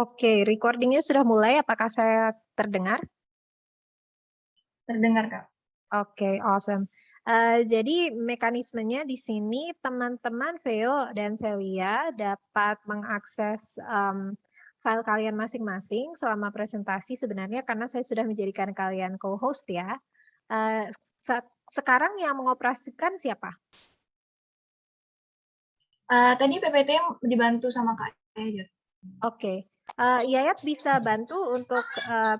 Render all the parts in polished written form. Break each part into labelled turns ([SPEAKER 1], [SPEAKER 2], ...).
[SPEAKER 1] Oke, recording-nya sudah mulai. Apakah saya terdengar?
[SPEAKER 2] Terdengar, Kak.
[SPEAKER 1] Oke, awesome. Jadi mekanismenya di sini teman-teman Veo dan Celia dapat mengakses file kalian masing-masing selama presentasi sebenarnya karena saya sudah menjadikan kalian co-host ya. Sekarang yang mengoperasikan siapa?
[SPEAKER 2] Tadi PPT dibantu sama Kak aja.
[SPEAKER 1] Oke, Yayat bisa bantu untuk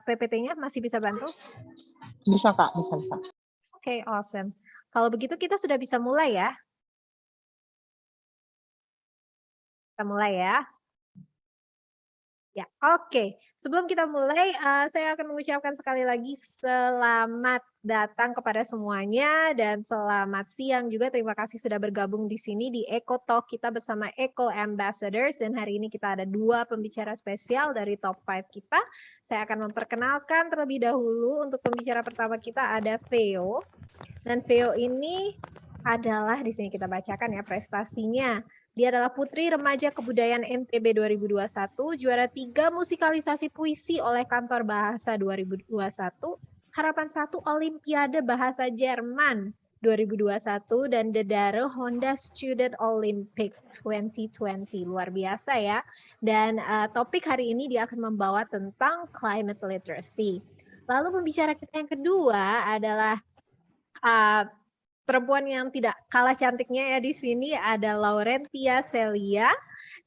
[SPEAKER 1] PPT-nya? Masih bisa bantu?
[SPEAKER 3] Bisa Kak, bisa.
[SPEAKER 1] Oke, awesome. Kalau begitu kita sudah bisa mulai ya. Kita mulai ya. Ya, oke. Sebelum kita mulai, saya akan mengucapkan sekali lagi selamat datang kepada semuanya dan selamat siang juga. Terima kasih sudah bergabung di sini di Eco Talk kita bersama Eco Ambassadors dan hari ini kita ada 2 pembicara spesial dari top 5 kita. Saya akan memperkenalkan terlebih dahulu untuk pembicara pertama kita ada Veo. Dan Veo ini adalah di sini kita bacakan ya prestasinya. Dia adalah Putri Remaja Kebudayaan NTB 2021, juara 3 musikalisasi puisi oleh Kantor Bahasa 2021, harapan 1 Olimpiade Bahasa Jerman 2021, dan Dedaro Honda Student Olympic 2020. Luar biasa ya. Dan topik hari ini dia akan membawa tentang climate literacy. Lalu pembicara kita yang kedua adalah perempuan yang tidak kalah cantiknya ya di sini ada Laurentia Celia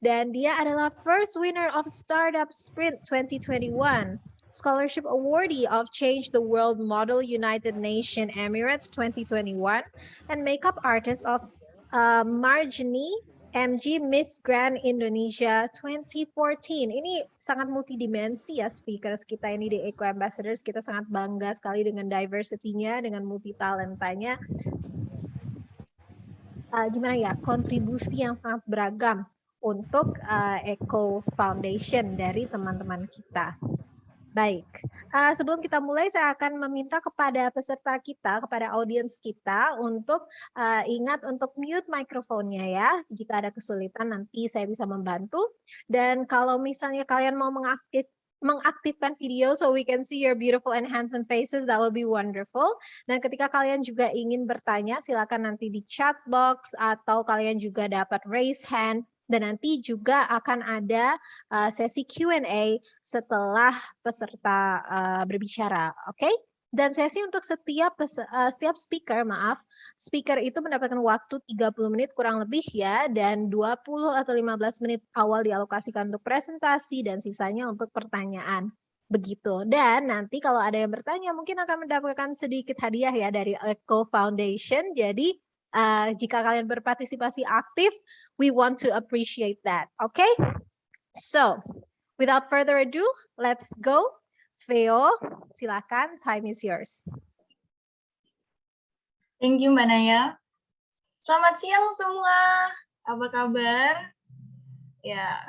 [SPEAKER 1] dan dia adalah first winner of Startup Sprint 2021, Scholarship Awardee of Change the World Model United Nations Emirates 2021, and makeup artist of Marjani MG Miss Grand Indonesia 2014. Ini sangat multidimensi ya speakers kita ini di Eco Ambassadors. Kita sangat bangga sekali dengan diversity-nya, dengan multitalentanya. Gimana ya, kontribusi yang sangat beragam untuk Eco Foundation dari teman-teman kita. Baik, sebelum kita mulai saya akan meminta kepada peserta kita, kepada audiens kita untuk ingat untuk mute mikrofonnya ya. Jika ada kesulitan nanti saya bisa membantu. Dan kalau misalnya kalian mau mengaktifkan video so we can see your beautiful and handsome faces, that will be wonderful. Dan ketika kalian juga ingin bertanya, silakan nanti di chat box atau kalian juga dapat raise hand. Dan nanti juga akan ada sesi Q&A setelah peserta berbicara, oke? Dan sesi untuk setiap speaker itu mendapatkan waktu 30 menit kurang lebih ya, dan 20 atau 15 menit awal dialokasikan untuk presentasi dan sisanya untuk pertanyaan. Begitu. Dan nanti kalau ada yang bertanya mungkin akan mendapatkan sedikit hadiah ya dari Eco Foundation. Jadi jika kalian berpartisipasi aktif, we want to appreciate that. Okay? So, without further ado, let's go. Veo, silakan, time is yours.
[SPEAKER 2] Thank you, Mbak Naya. Selamat siang semua. Apa kabar? Ya,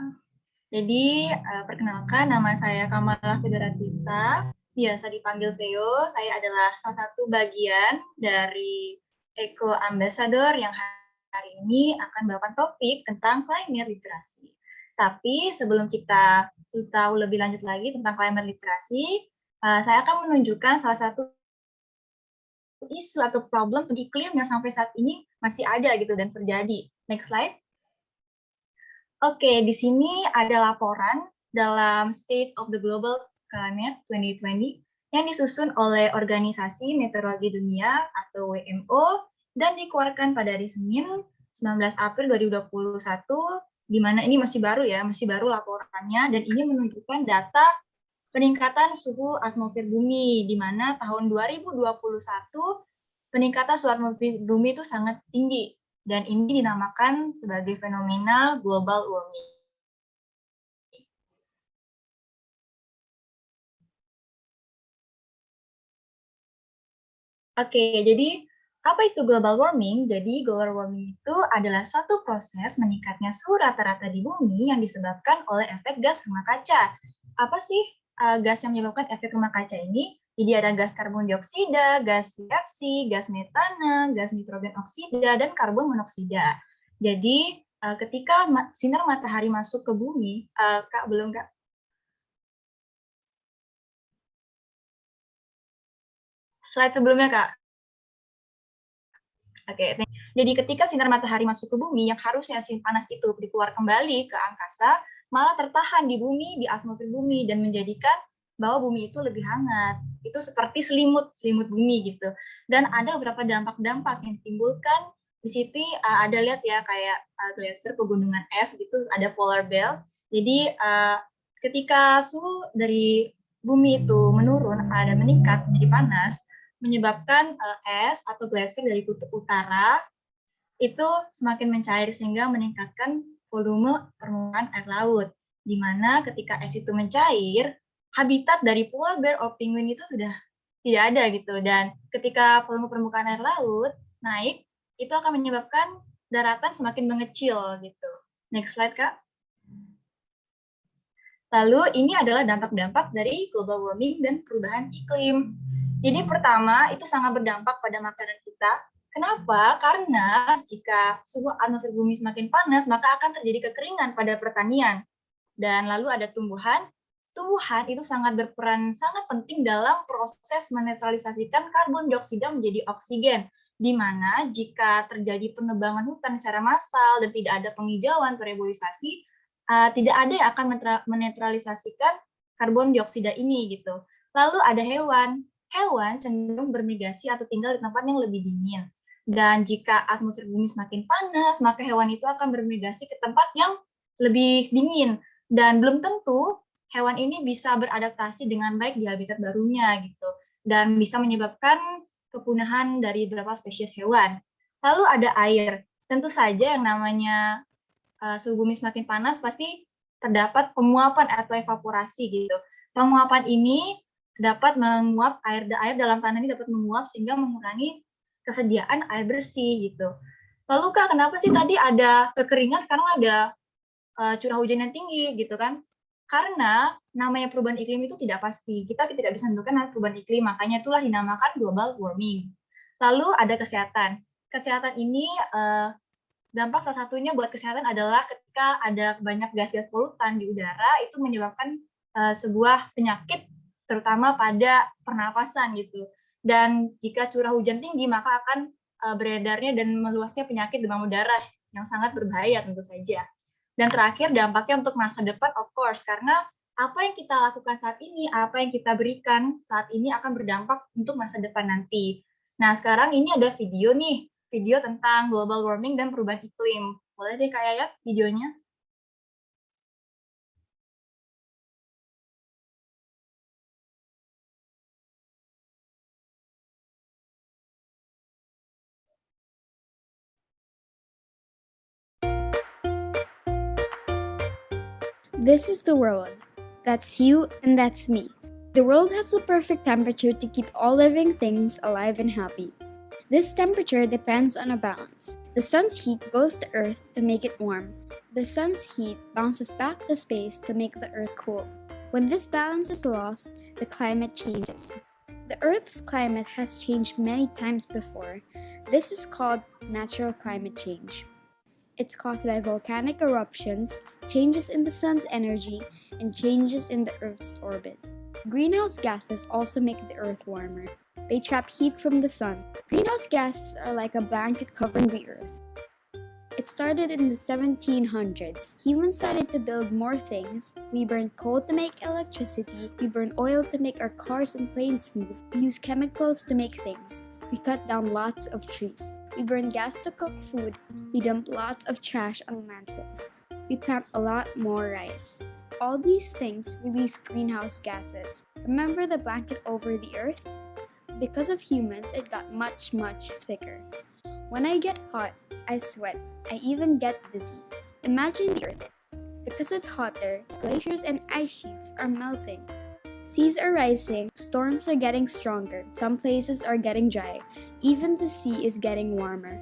[SPEAKER 2] jadi perkenalkan nama saya Kamala Federatita. Biasa dipanggil Veo. Saya adalah salah satu bagian dari Eco Ambassador yang hari ini akan membawakan topik tentang climate literacy. Tapi sebelum kita tahu lebih lanjut lagi tentang climate literacy, saya akan menunjukkan salah satu isu atau problem iklim yang sampai saat ini masih ada gitu dan terjadi. Next slide. Oke, di sini ada laporan dalam State of the Global Climate 2020 yang disusun oleh Organisasi Meteorologi Dunia atau WMO dan dikeluarkan pada hari Senin 19 April 2021, di mana ini masih baru laporannya, dan ini menunjukkan data peningkatan suhu atmosfer bumi, di mana tahun 2021 peningkatan suhu atmosfer bumi itu sangat tinggi, dan ini dinamakan sebagai fenomena global warming. Oke, jadi apa itu global warming? Jadi global warming itu adalah suatu proses meningkatnya suhu rata-rata di bumi yang disebabkan oleh efek gas rumah kaca. Apa sih gas yang menyebabkan efek rumah kaca ini? Jadi ada gas karbon dioksida, gas CFC, gas metana, gas nitrogen oksida, dan karbon monoksida. Jadi ketika sinar matahari masuk ke bumi, Kak belum Kak? Slide sebelumnya, Kak. Oke, jadi ketika sinar matahari masuk ke bumi, yang harusnya panas itu dikeluar kembali ke angkasa, malah tertahan di bumi, di atmosfer bumi, dan menjadikan bahwa bumi itu lebih hangat. Itu seperti selimut bumi gitu. Dan ada beberapa dampak-dampak yang ditimbulkan. Di sini ada lihat ya, kayak glacier, pegunungan es gitu, ada polar belt. Jadi ketika suhu dari bumi itu menurun, ada meningkat, menjadi panas, menyebabkan es atau glacier dari kutub utara itu semakin mencair sehingga meningkatkan volume permukaan air laut. Di mana ketika es itu mencair, habitat dari polar bear or penguin itu sudah tidak ada gitu. Dan ketika volume permukaan air laut naik, itu akan menyebabkan daratan semakin mengecil gitu. Next slide, Kak. Lalu ini adalah dampak-dampak dari global warming dan perubahan iklim. Jadi pertama, itu sangat berdampak pada makanan kita. Kenapa? Karena jika suhu atmosfer bumi semakin panas, maka akan terjadi kekeringan pada pertanian. Dan lalu ada tumbuhan. Tumbuhan itu sangat berperan sangat penting dalam proses menetralisasikan karbon dioksida menjadi oksigen. Di mana jika terjadi penebangan hutan secara massal dan tidak ada penghijauan atau reboisasi, tidak ada yang akan menetralisasikan karbon dioksida ini gitu. Lalu ada hewan. Hewan cenderung bermigrasi atau tinggal di tempat yang lebih dingin. Dan jika atmosfer bumi semakin panas, maka hewan itu akan bermigrasi ke tempat yang lebih dingin. Dan belum tentu hewan ini bisa beradaptasi dengan baik di habitat barunya gitu. Dan bisa menyebabkan kepunahan dari beberapa spesies hewan. Lalu ada air. Tentu saja yang namanya suhu bumi semakin panas, pasti terdapat penguapan atau evaporasi gitu. Penguapan ini dapat menguap air dalam tanah ini dapat menguap sehingga mengurangi kesediaan air bersih gitu. Lalu Kak, kenapa sih tadi ada kekeringan, sekarang ada curah hujan yang tinggi gitu kan? Karena namanya perubahan iklim itu tidak pasti. Kita tidak bisa menentukan perubahan iklim, makanya itulah dinamakan global warming. Lalu ada kesehatan. Kesehatan ini dampak salah satunya buat kesehatan adalah ketika ada banyak gas-gas polutan di udara, itu menyebabkan sebuah penyakit, terutama pada pernapasan gitu. Dan jika curah hujan tinggi, maka akan beredarnya dan meluasnya penyakit demam berdarah yang sangat berbahaya tentu saja. Dan terakhir, dampaknya untuk masa depan, of course, karena apa yang kita lakukan saat ini, apa yang kita berikan saat ini akan berdampak untuk masa depan nanti. Nah, sekarang ini ada video nih, video tentang global warming dan perubahan iklim. Boleh deh Kak Yayat videonya?
[SPEAKER 4] This is the world. That's you and that's me. The world has the perfect temperature to keep all living things alive and happy. This temperature depends on a balance. The sun's heat goes to Earth to make it warm. The sun's heat bounces back to space to make the Earth cool. When this balance is lost, the climate changes. The Earth's climate has changed many times before. This is called natural climate change. It's caused by volcanic eruptions, changes in the sun's energy, and changes in the Earth's orbit. Greenhouse gases also make the Earth warmer. They trap heat from the sun. Greenhouse gases are like a blanket covering the Earth. It started in the 1700s. Humans started to build more things. We burned coal to make electricity. We burned oil to make our cars and planes move. We use chemicals to make things. We cut down lots of trees. We burn gas to cook food. We dump lots of trash on landfills. We plant a lot more rice. All these things release greenhouse gases. Remember the blanket over the Earth? Because of humans, it got much, much thicker. When I get hot, I sweat. I even get dizzy. Imagine the Earth. Because it's hotter, glaciers and ice sheets are melting. Seas are rising, storms are getting stronger, some places are getting dry, even the sea is getting warmer.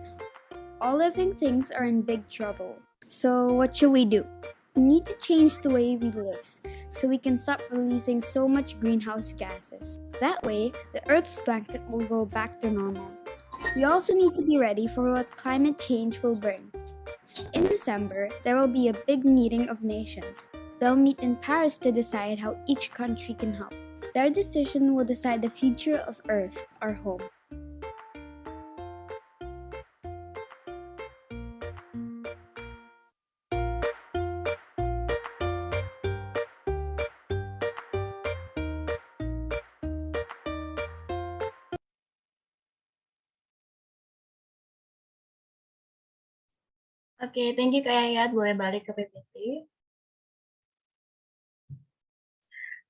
[SPEAKER 4] All living things are in big trouble. So what should we do? We need to change the way we live, so we can stop releasing so much greenhouse gases. That way, the Earth's blanket will go back to normal. We also need to be ready for what climate change will bring. In December, there will be a big meeting of nations. They'll meet in Paris to decide how each country can help. Their decision will decide the future of Earth, our home.
[SPEAKER 2] Oke, thank you Kak Yayat. Boleh balik ke PPT.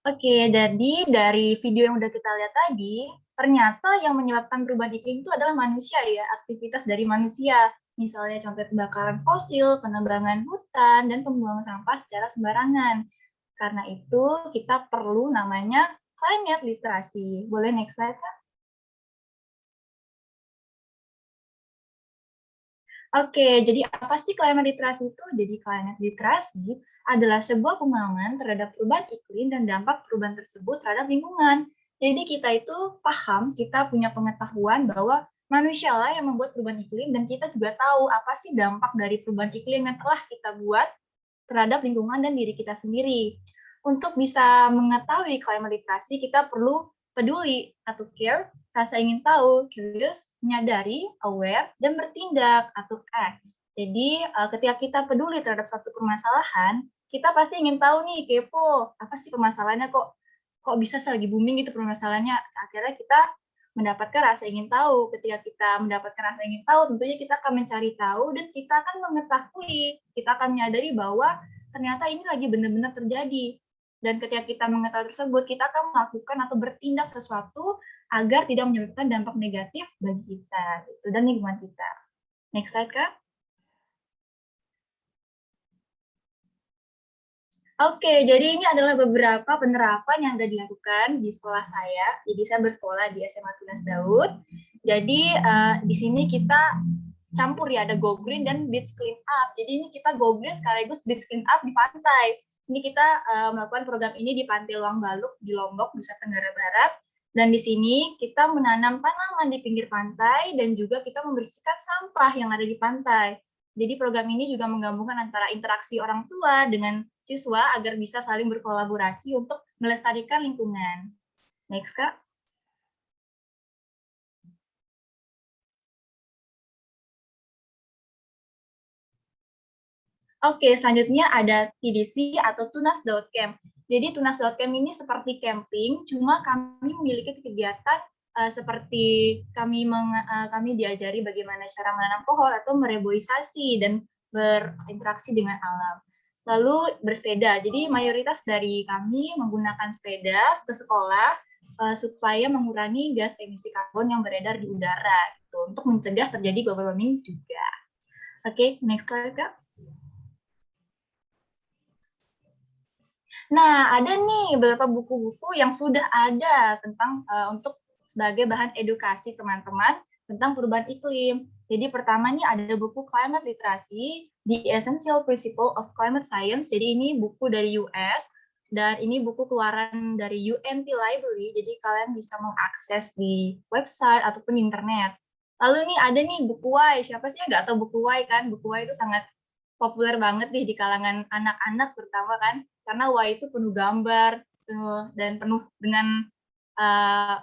[SPEAKER 2] Oke, jadi dari video yang udah kita lihat tadi, ternyata yang menyebabkan perubahan iklim itu adalah manusia ya, aktivitas dari manusia. Misalnya contoh pembakaran fosil, penebangan hutan, dan pembuangan sampah secara sembarangan. Karena itu kita perlu namanya climate literasi. Boleh next slide, Kak? Oke, jadi apa sih climate literasi itu? Jadi climate literasi adalah sebuah pemahaman terhadap perubahan iklim dan dampak perubahan tersebut terhadap lingkungan. Jadi kita itu paham, kita punya pengetahuan bahwa manusia lah yang membuat perubahan iklim dan kita juga tahu apa sih dampak dari perubahan iklim yang telah kita buat terhadap lingkungan dan diri kita sendiri. Untuk bisa mengetahui climate literasi, kita perlu peduli atau care, rasa ingin tahu, curious, menyadari, aware, dan bertindak atau act. Jadi ketika kita peduli terhadap suatu permasalahan, kita pasti ingin tahu nih, kepo, apa sih permasalahannya, kok bisa lagi booming gitu permasalahannya. Akhirnya kita mendapatkan rasa ingin tahu. Ketika kita mendapatkan rasa ingin tahu, tentunya kita akan mencari tahu dan kita akan mengetahui, kita akan menyadari bahwa ternyata ini lagi benar-benar terjadi. Dan ketika kita mengetahui tersebut, kita akan melakukan atau bertindak sesuatu agar tidak menyebabkan dampak negatif bagi kita dan lingkungan kita. Next slide, Kak. Oke, jadi ini adalah beberapa penerapan yang sudah dilakukan di sekolah saya. Jadi saya bersekolah di SMA Tunas Daud. Jadi di sini kita campur ya, ada Go Green dan Beach Clean Up. Jadi ini kita Go Green sekaligus Beach Clean Up di pantai. Ini kita melakukan program ini di Pantai Luang Baluk di Lombok, Nusa Tenggara Barat. Dan di sini kita menanam tanaman di pinggir pantai dan juga kita membersihkan sampah yang ada di pantai. Jadi program ini juga menggabungkan antara interaksi orang tua dengan siswa agar bisa saling berkolaborasi untuk melestarikan lingkungan. Next, Kak. Oke, selanjutnya ada TDC atau Tunas Daud Camp. Jadi Tunas Daud Camp ini seperti camping, cuma kami memiliki kegiatan seperti kami diajari bagaimana cara menanam pohon atau mereboisasi dan berinteraksi dengan alam. Lalu bersepeda. Jadi mayoritas dari kami menggunakan sepeda ke sekolah supaya mengurangi gas emisi karbon yang beredar di udara gitu, untuk mencegah terjadi global warming juga. Oke, next slide, Kak. Nah, ada nih beberapa buku-buku yang sudah ada tentang untuk sebagai bahan edukasi teman-teman tentang perubahan iklim. Jadi pertama nih ada buku Climate Literacy, The Essential Principle of Climate Science. Jadi ini buku dari US dan ini buku keluaran dari UNT Library. Jadi kalian bisa mengakses di website ataupun internet. Lalu nih ada nih buku Why. Siapa sih yang nggak tahu buku Why kan? Buku Why itu sangat populer banget nih di kalangan anak-anak terutama kan, karena Why itu penuh gambar dan penuh dengan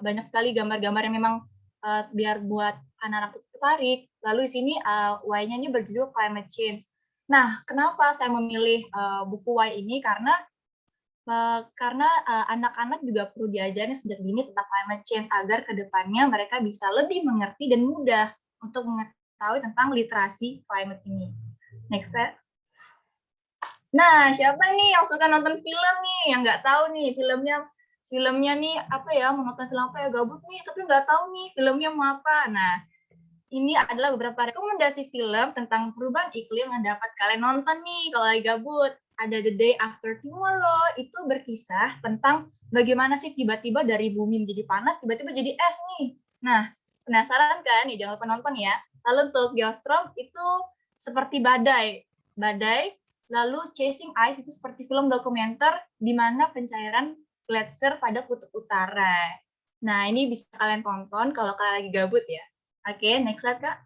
[SPEAKER 2] banyak sekali gambar-gambar yang memang biar buat anak-anak tertarik. Lalu di sini Why-nya ini berjudul Climate Change. Nah, kenapa saya memilih buku Why ini? Karena anak-anak juga perlu diajarin sejak dini tentang climate change agar kedepannya mereka bisa lebih mengerti dan mudah untuk mengetahui tentang literasi climate ini. Next, Pak. Nah, siapa nih yang suka nonton film nih, yang nggak tahu nih filmnya nih apa ya, mau nonton film apa ya, gabut nih, tapi nggak tahu nih filmnya mau apa. Nah, ini adalah beberapa rekomendasi film tentang perubahan iklim yang dapat kalian nonton nih kalau lagi gabut. Ada The Day After Tomorrow, itu berkisah tentang bagaimana sih tiba-tiba dari bumi menjadi panas, tiba-tiba jadi es nih. Nah, penasaran kan? Ya, jangan lupa nonton ya. Lalu untuk Geostorm itu seperti badai, lalu Chasing Ice itu seperti film dokumenter di mana pencairan gletser pada kutub utara. Nah, ini bisa kalian tonton kalau kalian lagi gabut ya. Oke, next slide, Kak.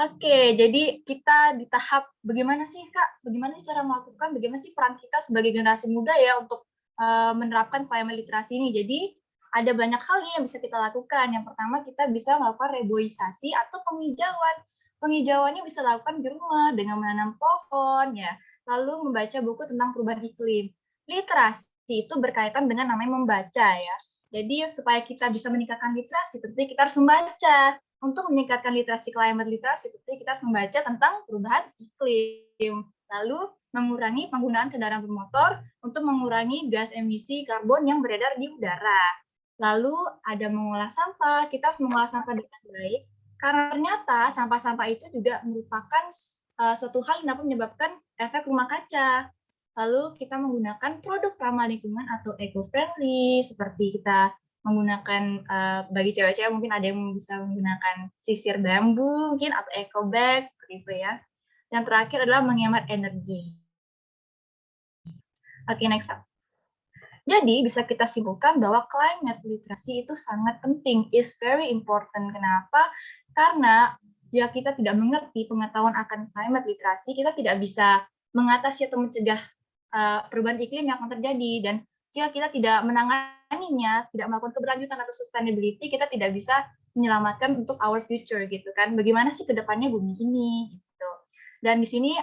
[SPEAKER 2] Oke, jadi kita di tahap bagaimana sih Kak, bagaimana sih cara melakukan, bagaimana sih peran kita sebagai generasi muda ya untuk menerapkan climate literasi ini. Jadi ada banyak hal nih yang bisa kita lakukan. Yang pertama kita bisa melakukan reboisasi atau penghijauan. Penghijauannya bisa dilakukan di rumah dengan menanam pohon ya, lalu membaca buku tentang perubahan iklim. Literasi itu berkaitan dengan namanya membaca ya. Jadi supaya kita bisa meningkatkan literasi, tentunya kita harus membaca. Untuk meningkatkan literasi climate literasi, tentunya kita harus membaca tentang perubahan iklim. Lalu mengurangi penggunaan kendaraan bermotor untuk mengurangi gas emisi karbon yang beredar di udara. Lalu ada mengolah sampah, kita harus mengolah sampah dengan baik, karena ternyata sampah-sampah itu juga merupakan suatu hal yang dapat menyebabkan efek rumah kaca. Lalu kita menggunakan produk ramah lingkungan atau eco-friendly, seperti kita menggunakan bagi cewek-cewek mungkin ada yang bisa menggunakan sisir bambu mungkin atau eco bag seperti itu ya. Yang terakhir adalah menghemat energi. Oke, next up. Jadi bisa kita simpulkan bahwa climate literacy itu sangat penting, is very important. Kenapa? Karena jika kita tidak mengerti pengetahuan akan climate literasi, kita tidak bisa mengatasi atau mencegah perubahan iklim yang akan terjadi. Dan jika kita tidak menanganinya, tidak melakukan keberlanjutan atau sustainability, kita tidak bisa menyelamatkan untuk our future gitu kan. Bagaimana sih ke depannya bumi ini gitu. Dan di sini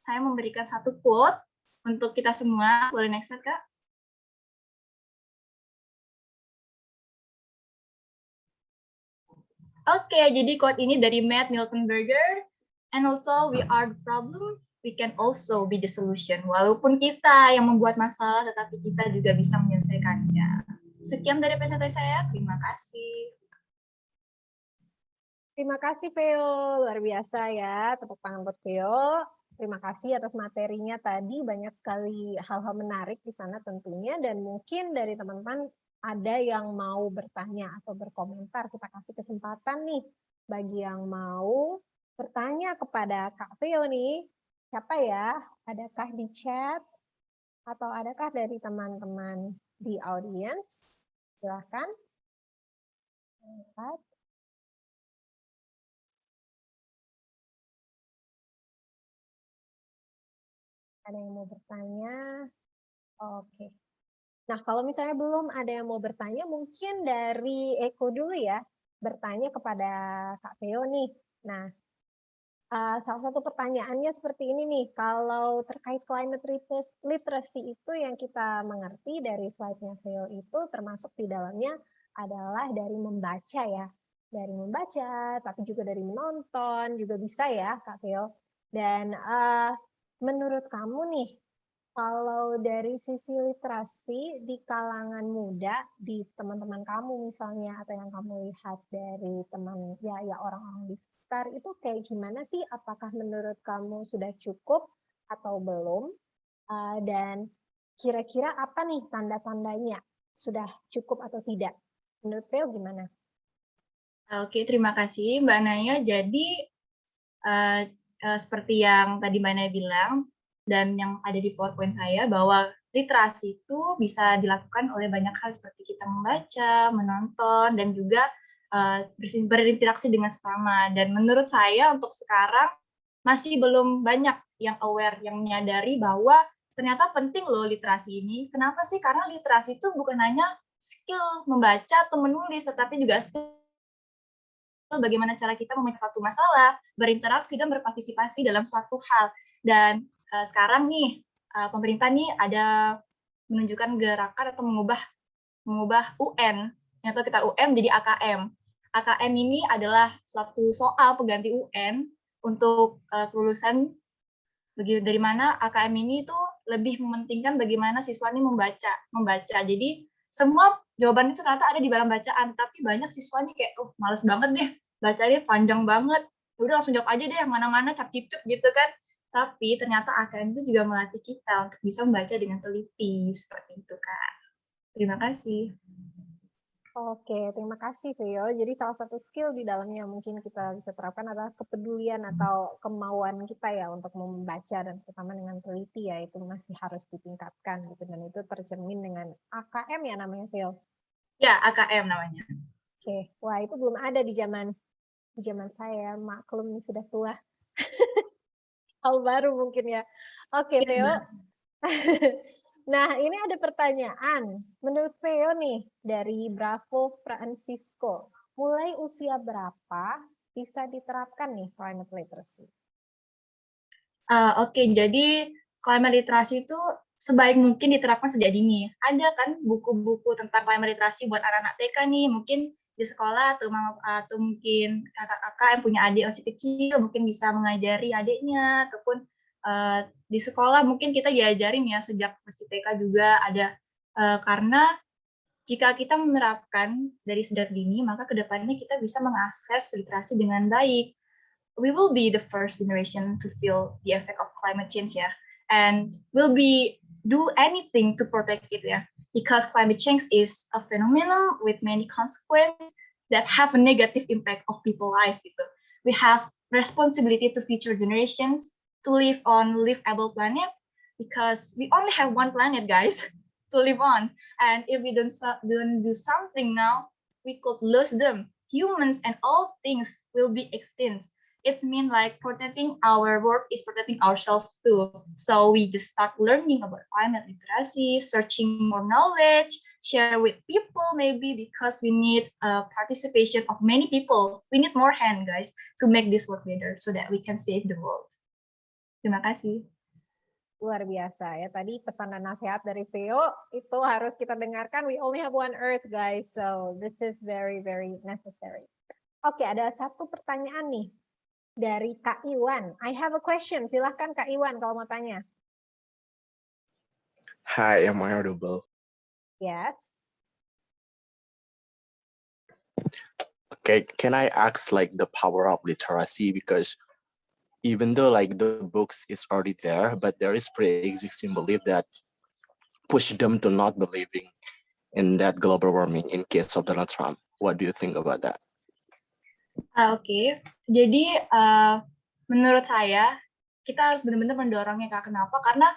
[SPEAKER 2] saya memberikan satu quote untuk kita semua. Boleh next slide, Kak? Oke, jadi quote ini dari Matt Miltenberger. And also we are the problem, we can also be the solution. Walaupun kita yang membuat masalah, tetapi kita juga bisa menyelesaikannya. Sekian dari presentasi saya. Terima kasih.
[SPEAKER 1] Terima kasih Veo, luar biasa ya, tepuk tangan buat Veo. Terima kasih atas materinya tadi, banyak sekali hal-hal menarik di sana tentunya, dan mungkin dari teman-teman ada yang mau bertanya atau berkomentar, kita kasih kesempatan nih bagi yang mau bertanya kepada Kak Veo nih. Siapa ya? Adakah di chat atau adakah dari teman-teman di audiens? Silahkan. Ada yang mau bertanya? Oke. Nah, kalau misalnya belum ada yang mau bertanya, mungkin dari Eko dulu ya, bertanya kepada Kak Veo nih. Nah, salah satu pertanyaannya seperti ini nih, kalau terkait climate literacy itu yang kita mengerti dari slide-nya Veo itu termasuk di dalamnya adalah dari membaca ya. Dari membaca, tapi juga dari menonton, juga bisa ya Kak Veo. Dan menurut kamu nih, kalau dari sisi literasi di kalangan muda, di teman-teman kamu misalnya, atau yang kamu lihat dari teman ya orang-orang di sekitar, itu kayak gimana sih? Apakah menurut kamu sudah cukup atau belum? Dan kira-kira apa nih tanda-tandanya? Sudah cukup atau tidak? Menurut Theo gimana?
[SPEAKER 2] Oke, terima kasih Mbak Naya. Jadi seperti yang tadi Mbak Naya bilang, dan yang ada di PowerPoint saya, bahwa literasi itu bisa dilakukan oleh banyak hal seperti kita membaca, menonton, dan juga berinteraksi dengan sesama. Dan menurut saya untuk sekarang masih belum banyak yang aware, yang menyadari bahwa ternyata penting loh literasi ini. Kenapa sih? Karena literasi itu bukan hanya skill membaca atau menulis, tetapi juga skill bagaimana cara kita memecah suatu masalah, berinteraksi dan berpartisipasi dalam suatu hal. Dan sekarang nih pemerintah nih ada menunjukkan gerakan atau mengubah UN, atau kita UN jadi AKM. AKM ini adalah suatu soal pengganti UN untuk kelulusan, dari mana AKM ini tuh lebih mementingkan bagaimana siswa ini membaca. Jadi semua jawaban itu ternyata ada di dalam bacaan, tapi banyak siswa nih kayak, males banget deh, bacanya panjang banget, udah langsung jawab aja deh yang mana-mana cap-cip gitu kan. Tapi ternyata AKM itu juga melatih kita untuk bisa membaca dengan teliti, seperti itu Kak. Terima kasih.
[SPEAKER 1] Oke, terima kasih Vio. Jadi salah satu skill di dalamnya mungkin kita bisa terapkan adalah kepedulian atau kemauan kita ya untuk membaca, dan terutama dengan teliti ya, itu masih harus ditingkatkan gitu, dan itu tercermin dengan AKM ya namanya Vio.
[SPEAKER 2] Ya, AKM namanya.
[SPEAKER 1] Oke, wah itu belum ada di zaman Zaman saya maklum nih sudah tua. Hal baru mungkin ya. Oke,
[SPEAKER 2] Iya,
[SPEAKER 1] Veo.
[SPEAKER 2] Mbak.
[SPEAKER 1] Nah, ini ada pertanyaan. Menurut Veo nih, dari Bravo Francisco, mulai usia berapa bisa diterapkan nih climate literacy?
[SPEAKER 2] Oke, jadi climate literasi itu sebaik mungkin diterapkan sejak dini. Ada kan buku-buku tentang climate literasi buat anak-anak TK nih, mungkin di sekolah atau mungkin kakak-kakak yang punya adik masih kecil mungkin bisa mengajari adiknya, ataupun di sekolah mungkin kita diajarin ya sejak masih TK juga ada, karena jika kita menerapkan dari sejak dini, maka kedepannya kita bisa mengakses literasi dengan baik. We will be the first generation to feel the effect of climate change, yeah, and will be do anything to protect it, yeah, because climate change is a phenomenon with many consequences that have a negative impact of people life gitu. We have responsibility to future generations to live on livable planet because we only have one planet, guys, to live on, and if we don't do something now, we could lose them. Humans and all things will be extinct. It means like protecting our world is protecting ourselves too. So we just start learning about climate literacy, searching more knowledge, share with people maybe because we need participation of many people. We need more hand, guys, to make this work better so that we can save the world. Terima kasih.
[SPEAKER 1] Luar biasa ya. Tadi pesan dan nasihat dari Veo itu harus kita dengarkan. We only have one earth, guys. So this is very, very necessary. Oke, ada satu pertanyaan nih dari Kak Iwan. I have a question. Silahkan Kak Iwan kalau mau tanya.
[SPEAKER 5] Hi, am I audible?
[SPEAKER 1] Yes.
[SPEAKER 5] Okay, can I ask like the power of literacy? Because even though like the books is already there, but there is pre-existing belief that push them to not believing in that global warming in case of Donald Trump. What do you think about that?
[SPEAKER 2] Oke. Jadi menurut saya kita harus benar-benar mendorongnya, Kak. Kenapa? Karena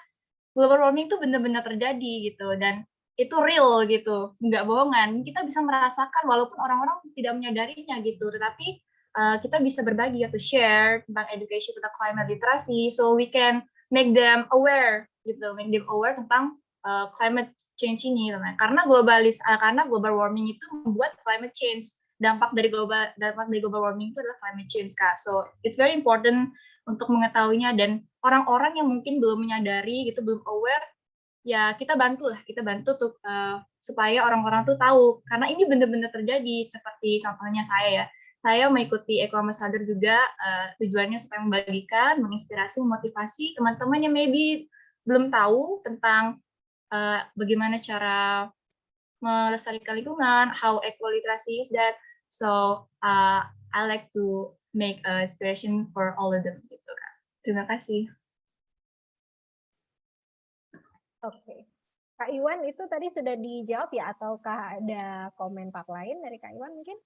[SPEAKER 2] global warming itu benar-benar terjadi gitu, dan itu real gitu, nggak bohongan. Kita bisa merasakan walaupun orang-orang tidak menyadarinya gitu, tetapi kita bisa berbagi atau share tentang education tentang climate literacy, so we can make them aware gitu, make them aware tentang climate change ini. Karena global warming itu membuat climate change. Dampak dari global warming itu adalah climate change, Kak. So it's very important untuk mengetahuinya, dan orang-orang yang mungkin belum menyadari gitu, belum aware, ya kita bantu tuh supaya orang-orang tuh tahu, karena ini benar-benar terjadi. Seperti contohnya saya mengikuti Eco Ambassador juga, tujuannya supaya membagikan, menginspirasi, memotivasi teman-teman yang maybe belum tahu tentang bagaimana cara melestarikan lingkungan, how eco literacy is that. So I like to make a inspiration for all of them gitu, Kak. Terima kasih.
[SPEAKER 1] Oke. Kak Iwan itu tadi sudah dijawab ya, ataukah ada komentar lain dari Kak Iwan mungkin?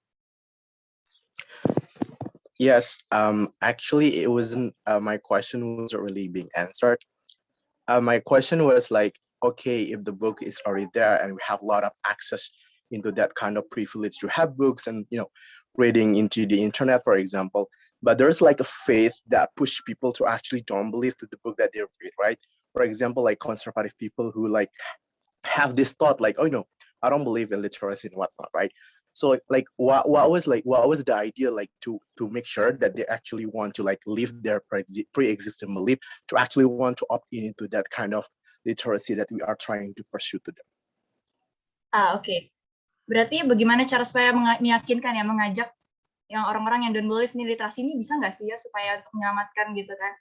[SPEAKER 5] Yes, actually it wasn't, my question wasn't really being answered. My question was like, okay, if the book is already there and we have a lot of access into that kind of privilege to have books and, you know, reading into the internet, for example, but there's like a faith that push people to actually don't believe to the book that they read, right? For example, like conservative people who like have this thought like, oh no, I don't believe in literacy and whatnot, right? So like what was the idea like to make sure that they actually want to like leave their pre-existing belief to actually want to opt in into that kind of literacy that we are trying to pursue to them?
[SPEAKER 2] Oke. Berarti bagaimana cara supaya meyakinkan ya, mengajak yang orang-orang yang don't believe nih literasi ini bisa nggak sih ya supaya untuk menyelamatkan gitu kan.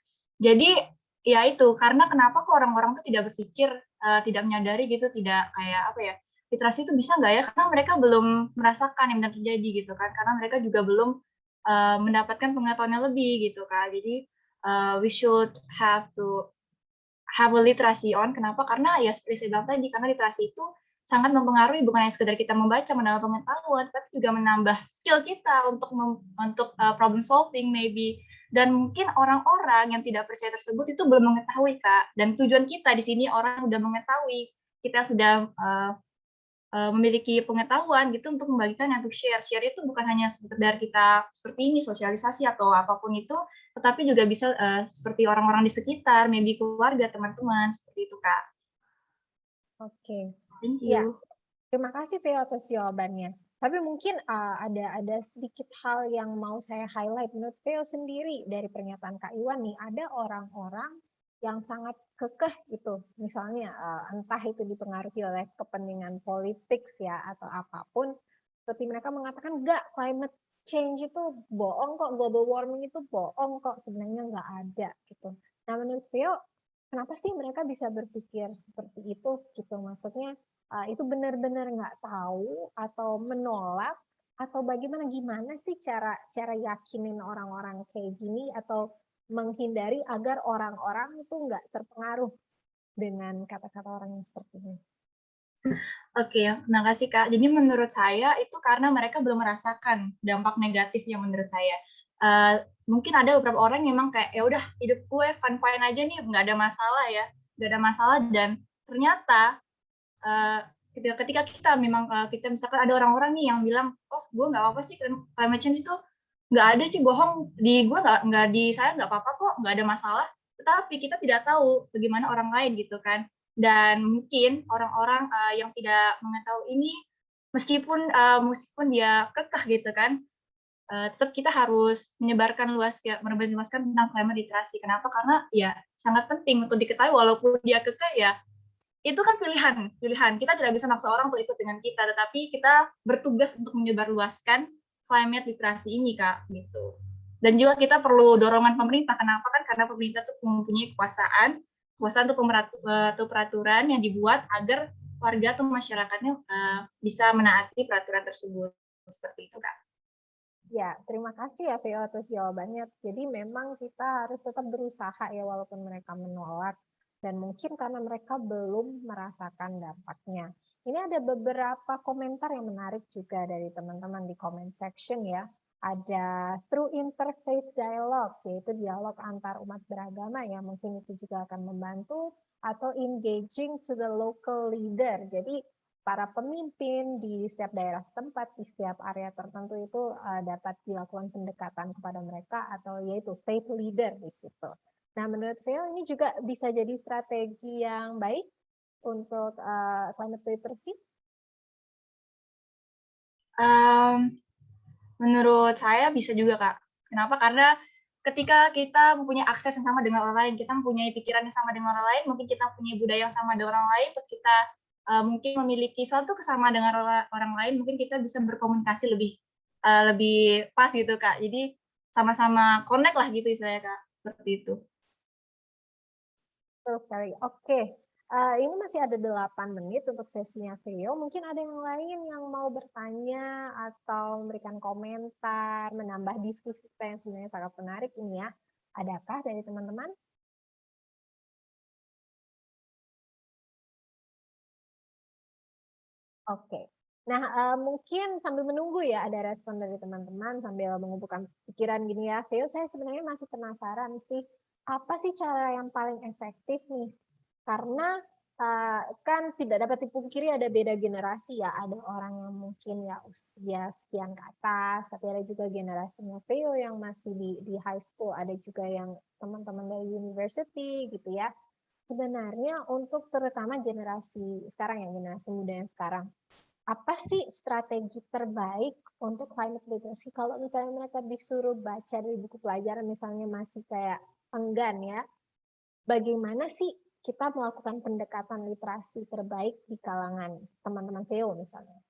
[SPEAKER 2] Jadi ya itu, karena kenapa kok orang-orang tuh tidak berpikir, tidak menyadari gitu, tidak kayak apa ya, literasi itu bisa nggak ya, karena mereka belum merasakan yang benar terjadi gitu kan, karena mereka juga belum mendapatkan pengetahuan yang lebih gitu kan. Jadi we should have to have a literacy on. Kenapa? Karena ya seperti saya bilang tadi, karena literasi itu sangat mempengaruhi, bukan hanya sekedar kita membaca, menambah pengetahuan, tapi juga menambah skill kita untuk problem solving maybe. Dan mungkin orang-orang yang tidak percaya tersebut itu belum mengetahui, Kak. Dan tujuan kita di sini orang sudah mengetahui, kita sudah memiliki pengetahuan gitu untuk membagikan untuk share. Share itu bukan hanya sekedar kita seperti ini sosialisasi atau apapun itu, tetapi juga bisa seperti orang-orang di sekitar, maybe keluarga, teman-teman seperti itu Kak.
[SPEAKER 1] Oke.
[SPEAKER 2] Thank
[SPEAKER 1] Ya,
[SPEAKER 2] you.
[SPEAKER 1] terima kasih Vio atas jawabannya. Tapi mungkin ada sedikit hal yang mau saya highlight. Menurut Vio sendiri dari pernyataan Kak Iwan nih, ada orang-orang yang sangat kekeh gitu. Misalnya entah itu dipengaruhi oleh kepentingan politik ya atau apapun. Seperti mereka mengatakan enggak, climate change itu bohong kok, global warming itu bohong kok, sebenarnya enggak ada gitu. Nah menurut Vio, kenapa sih mereka bisa berpikir seperti itu gitu? Maksudnya itu benar-benar nggak tahu atau menolak atau gimana sih cara yakinin orang-orang kayak gini atau menghindari agar orang-orang itu nggak terpengaruh dengan kata-kata orang yang seperti ini?
[SPEAKER 2] Oke, terima kasih Kak. Jadi menurut saya itu karena mereka belum merasakan dampak negatifnya menurut saya. Mungkin ada beberapa orang yang memang kayak ya udah hidup gue fine-fine aja nih, nggak ada masalah ya, nggak ada masalah dan ternyata ketika kita memang kita misalkan ada orang-orang nih yang bilang, oh gue nggak apa-apa sih climate change itu nggak ada sih bohong di gue nggak di saya nggak apa-apa kok nggak ada masalah. Tetapi kita tidak tahu bagaimana orang lain gitu kan. Dan mungkin orang-orang yang tidak mengetahui ini meskipun dia kekeh gitu kan, tetap kita harus menebarluaskan tentang climate literasi. Kenapa? Karena ya sangat penting untuk diketahui walaupun dia kekeh ya itu kan pilihan. Kita tidak bisa maksa orang untuk ikut dengan kita, tetapi kita bertugas untuk menyebarluaskan climate literasi ini, Kak, gitu. Dan juga kita perlu dorongan pemerintah. Kenapa? Kan karena pemerintah tuh mempunyai kekuasaan untuk peraturan yang dibuat agar warga atau masyarakatnya bisa menaati peraturan tersebut. Seperti itu, Kak.
[SPEAKER 1] Ya, terima kasih ya Vio atas jawabannya. Jadi memang kita harus tetap berusaha ya walaupun mereka menolak. Dan mungkin karena mereka belum merasakan dampaknya. Ini ada beberapa komentar yang menarik juga dari teman-teman di comment section ya. Ada through interfaith dialogue, yaitu dialog antar umat beragama ya. Mungkin itu juga akan membantu. Atau engaging to the local leader. Jadi para pemimpin di setiap daerah setempat, di setiap area tertentu itu dapat dilakukan pendekatan kepada mereka atau yaitu faith leader di situ. Nah, menurut Vio ini juga bisa jadi strategi yang baik untuk climate literacy?
[SPEAKER 2] Menurut saya bisa juga, Kak. Kenapa? Karena ketika kita mempunyai akses yang sama dengan orang lain, kita mempunyai pikiran yang sama dengan orang lain, mungkin kita punya budaya yang sama dengan orang lain, terus kita mungkin memiliki suatu kesamaan dengan orang lain, mungkin kita bisa berkomunikasi lebih pas gitu, Kak. Jadi sama-sama connect lah gitu istilahnya, Kak. Seperti itu.
[SPEAKER 1] Betul sekali. Oke, ini masih ada 8 menit untuk sesinya Vio. Mungkin ada yang lain yang mau bertanya atau memberikan komentar, menambah diskusi kita yang sebenarnya sangat menarik ini ya. Adakah dari teman-teman? Oke. Nah, mungkin sambil menunggu ya ada respon dari teman-teman sambil mengumpulkan pikiran gini ya. Vio, saya sebenarnya masih penasaran sih, apa sih cara yang paling efektif nih? Karena kan tidak dapat dipungkiri ada beda generasi ya. Ada orang yang mungkin ya usia sekian ke atas, tapi ada juga generasinya Vio yang masih di high school, ada juga yang teman-teman dari university gitu ya. Sebenarnya untuk terutama generasi sekarang ya, generasi muda yang sekarang, apa sih strategi terbaik untuk climate literacy? Kalau misalnya mereka disuruh baca dari buku pelajaran misalnya masih kayak enggan ya, bagaimana sih kita melakukan pendekatan literasi terbaik di kalangan teman-teman Theo misalnya?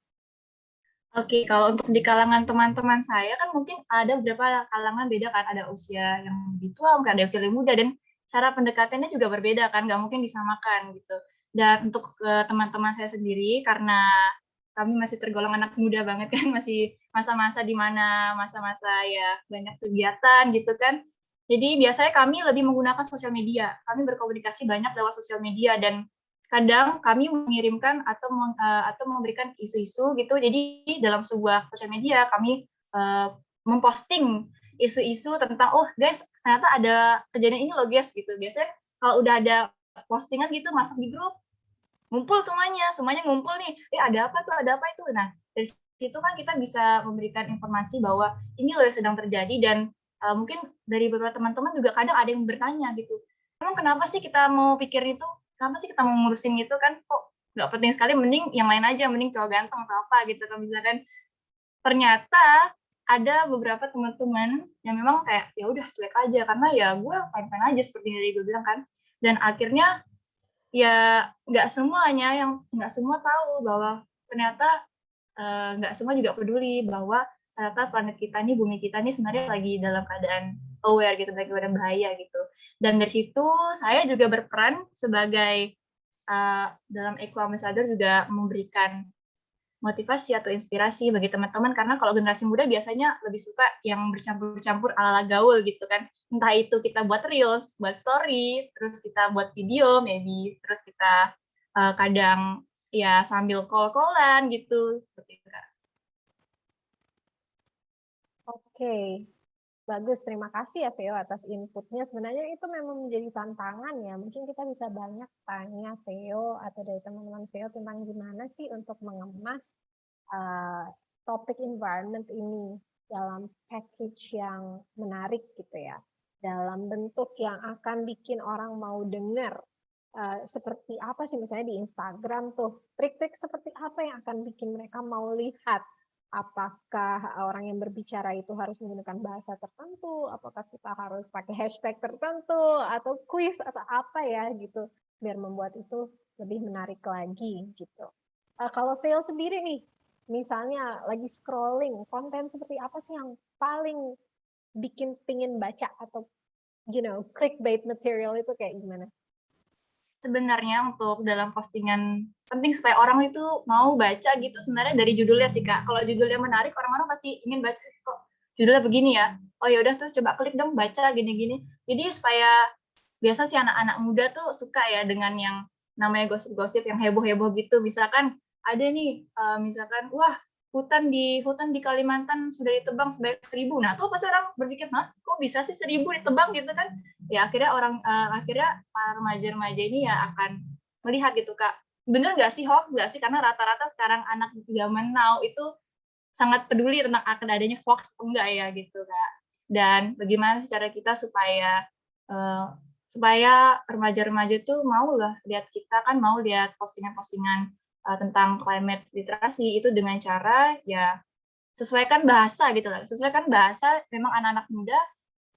[SPEAKER 2] Oke, kalau untuk di kalangan teman-teman saya kan mungkin ada beberapa kalangan beda kan, ada usia yang lebih tua, mungkin ada usia lebih muda, dan cara pendekatannya juga berbeda kan, nggak mungkin disamakan gitu. Dan untuk teman-teman saya sendiri, karena kami masih tergolong anak muda banget kan, masih masa-masa di mana masa-masa ya banyak kegiatan gitu kan. Jadi biasanya kami lebih menggunakan sosial media, kami berkomunikasi banyak lewat sosial media, dan kadang kami mengirimkan atau memberikan isu-isu gitu. Jadi dalam sebuah sosial media kami memposting isu-isu tentang guys ternyata ada kejadian ini loh guys gitu. Biasanya kalau udah ada postingan gitu masuk di grup, ngumpul semuanya ngumpul nih, ada apa itu. Nah, dari situ kan kita bisa memberikan informasi bahwa ini loh yang sedang terjadi, dan mungkin dari beberapa teman-teman juga kadang ada yang bertanya gitu, emang kenapa sih kita mau pikir itu, kenapa sih kita mau ngurusin itu, kan kok nggak penting sekali, mending yang lain aja, mending cowok ganteng atau apa gitu kan misalkan. Ternyata ada beberapa teman-teman yang memang kayak ya udah cuek aja, karena ya gue fine-fine aja seperti yang tadi gue bilang kan. Dan akhirnya ya nggak semua tahu bahwa ternyata nggak semua juga peduli bahwa ternyata planet kita nih, bumi kita nih sebenarnya lagi dalam keadaan aware gitu, lagi keadaan bahaya gitu. Dan dari situ saya juga berperan sebagai dalam Eco Ambassador, juga memberikan motivasi atau inspirasi bagi teman-teman, karena kalau generasi muda biasanya lebih suka yang bercampur-campur ala gaul gitu kan, entah itu kita buat reels, buat story, terus kita buat video maybe, terus kita kadang ya sambil call-callan gitu, seperti itu Kak.
[SPEAKER 1] Oke, bagus. Terima kasih ya Veo atas inputnya. Sebenarnya itu memang menjadi tantangan ya. Mungkin kita bisa banyak tanya Veo atau dari teman-teman Veo tentang gimana sih untuk mengemas topik environment ini dalam package yang menarik gitu ya. Dalam bentuk yang akan bikin orang mau dengar. Seperti apa sih misalnya di Instagram tuh, trik-trik seperti apa yang akan bikin mereka mau lihat. Apakah orang yang berbicara itu harus menggunakan bahasa tertentu, apakah kita harus pakai hashtag tertentu, atau kuis, atau apa ya gitu, biar membuat itu lebih menarik lagi gitu. Kalau Theo sendiri nih, misalnya lagi scrolling, konten seperti apa sih yang paling bikin pingin baca, atau clickbait material itu kayak gimana?
[SPEAKER 2] Sebenarnya untuk dalam postingan penting supaya orang itu mau baca gitu, sebenarnya dari judulnya sih Kak. Kalau judulnya menarik, orang-orang pasti ingin baca, kok judulnya begini ya, oh ya udah tuh coba klik dong baca gini-gini. Jadi supaya biasa sih anak-anak muda tuh suka ya dengan yang namanya gosip-gosip yang heboh-heboh gitu. Misalkan ada nih, misalkan wah hutan di Kalimantan sudah ditebang sebanyak 1.000. Nah tuh pasti orang berpikir, nah kok bisa sih 1.000 ditebang gitu kan? Ya akhirnya para remaja-remaja ini ya akan melihat gitu Kak, bener nggak sih, hoax nggak sih, karena rata-rata sekarang anak zaman now itu sangat peduli tentang akan adanya hoax atau enggak ya gitu Kak. Dan bagaimana cara kita supaya remaja-remaja itu mau lah lihat kita, kan mau lihat postingan-postingan tentang climate literasi itu dengan cara ya sesuaikan bahasa gitu lah, sesuaikan bahasa memang anak-anak muda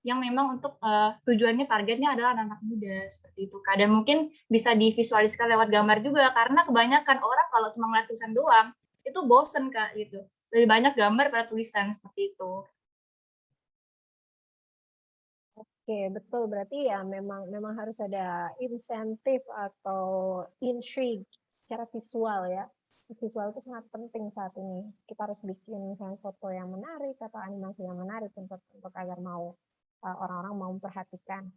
[SPEAKER 2] yang memang untuk tujuannya, targetnya adalah anak-anak muda, seperti itu Kak. Dan mungkin bisa divisualisasikan lewat gambar juga, karena kebanyakan orang kalau cuma ngeliat tulisan doang, itu bosen Kak gitu. Lebih banyak gambar pada tulisan, seperti itu.
[SPEAKER 1] Oke, betul. Berarti ya memang harus ada insentif atau intrigue secara visual ya. Visual itu sangat penting saat ini. Kita harus bikin misalnya foto yang menarik atau animasi yang menarik untuk agar orang-orang mau memperhatikan.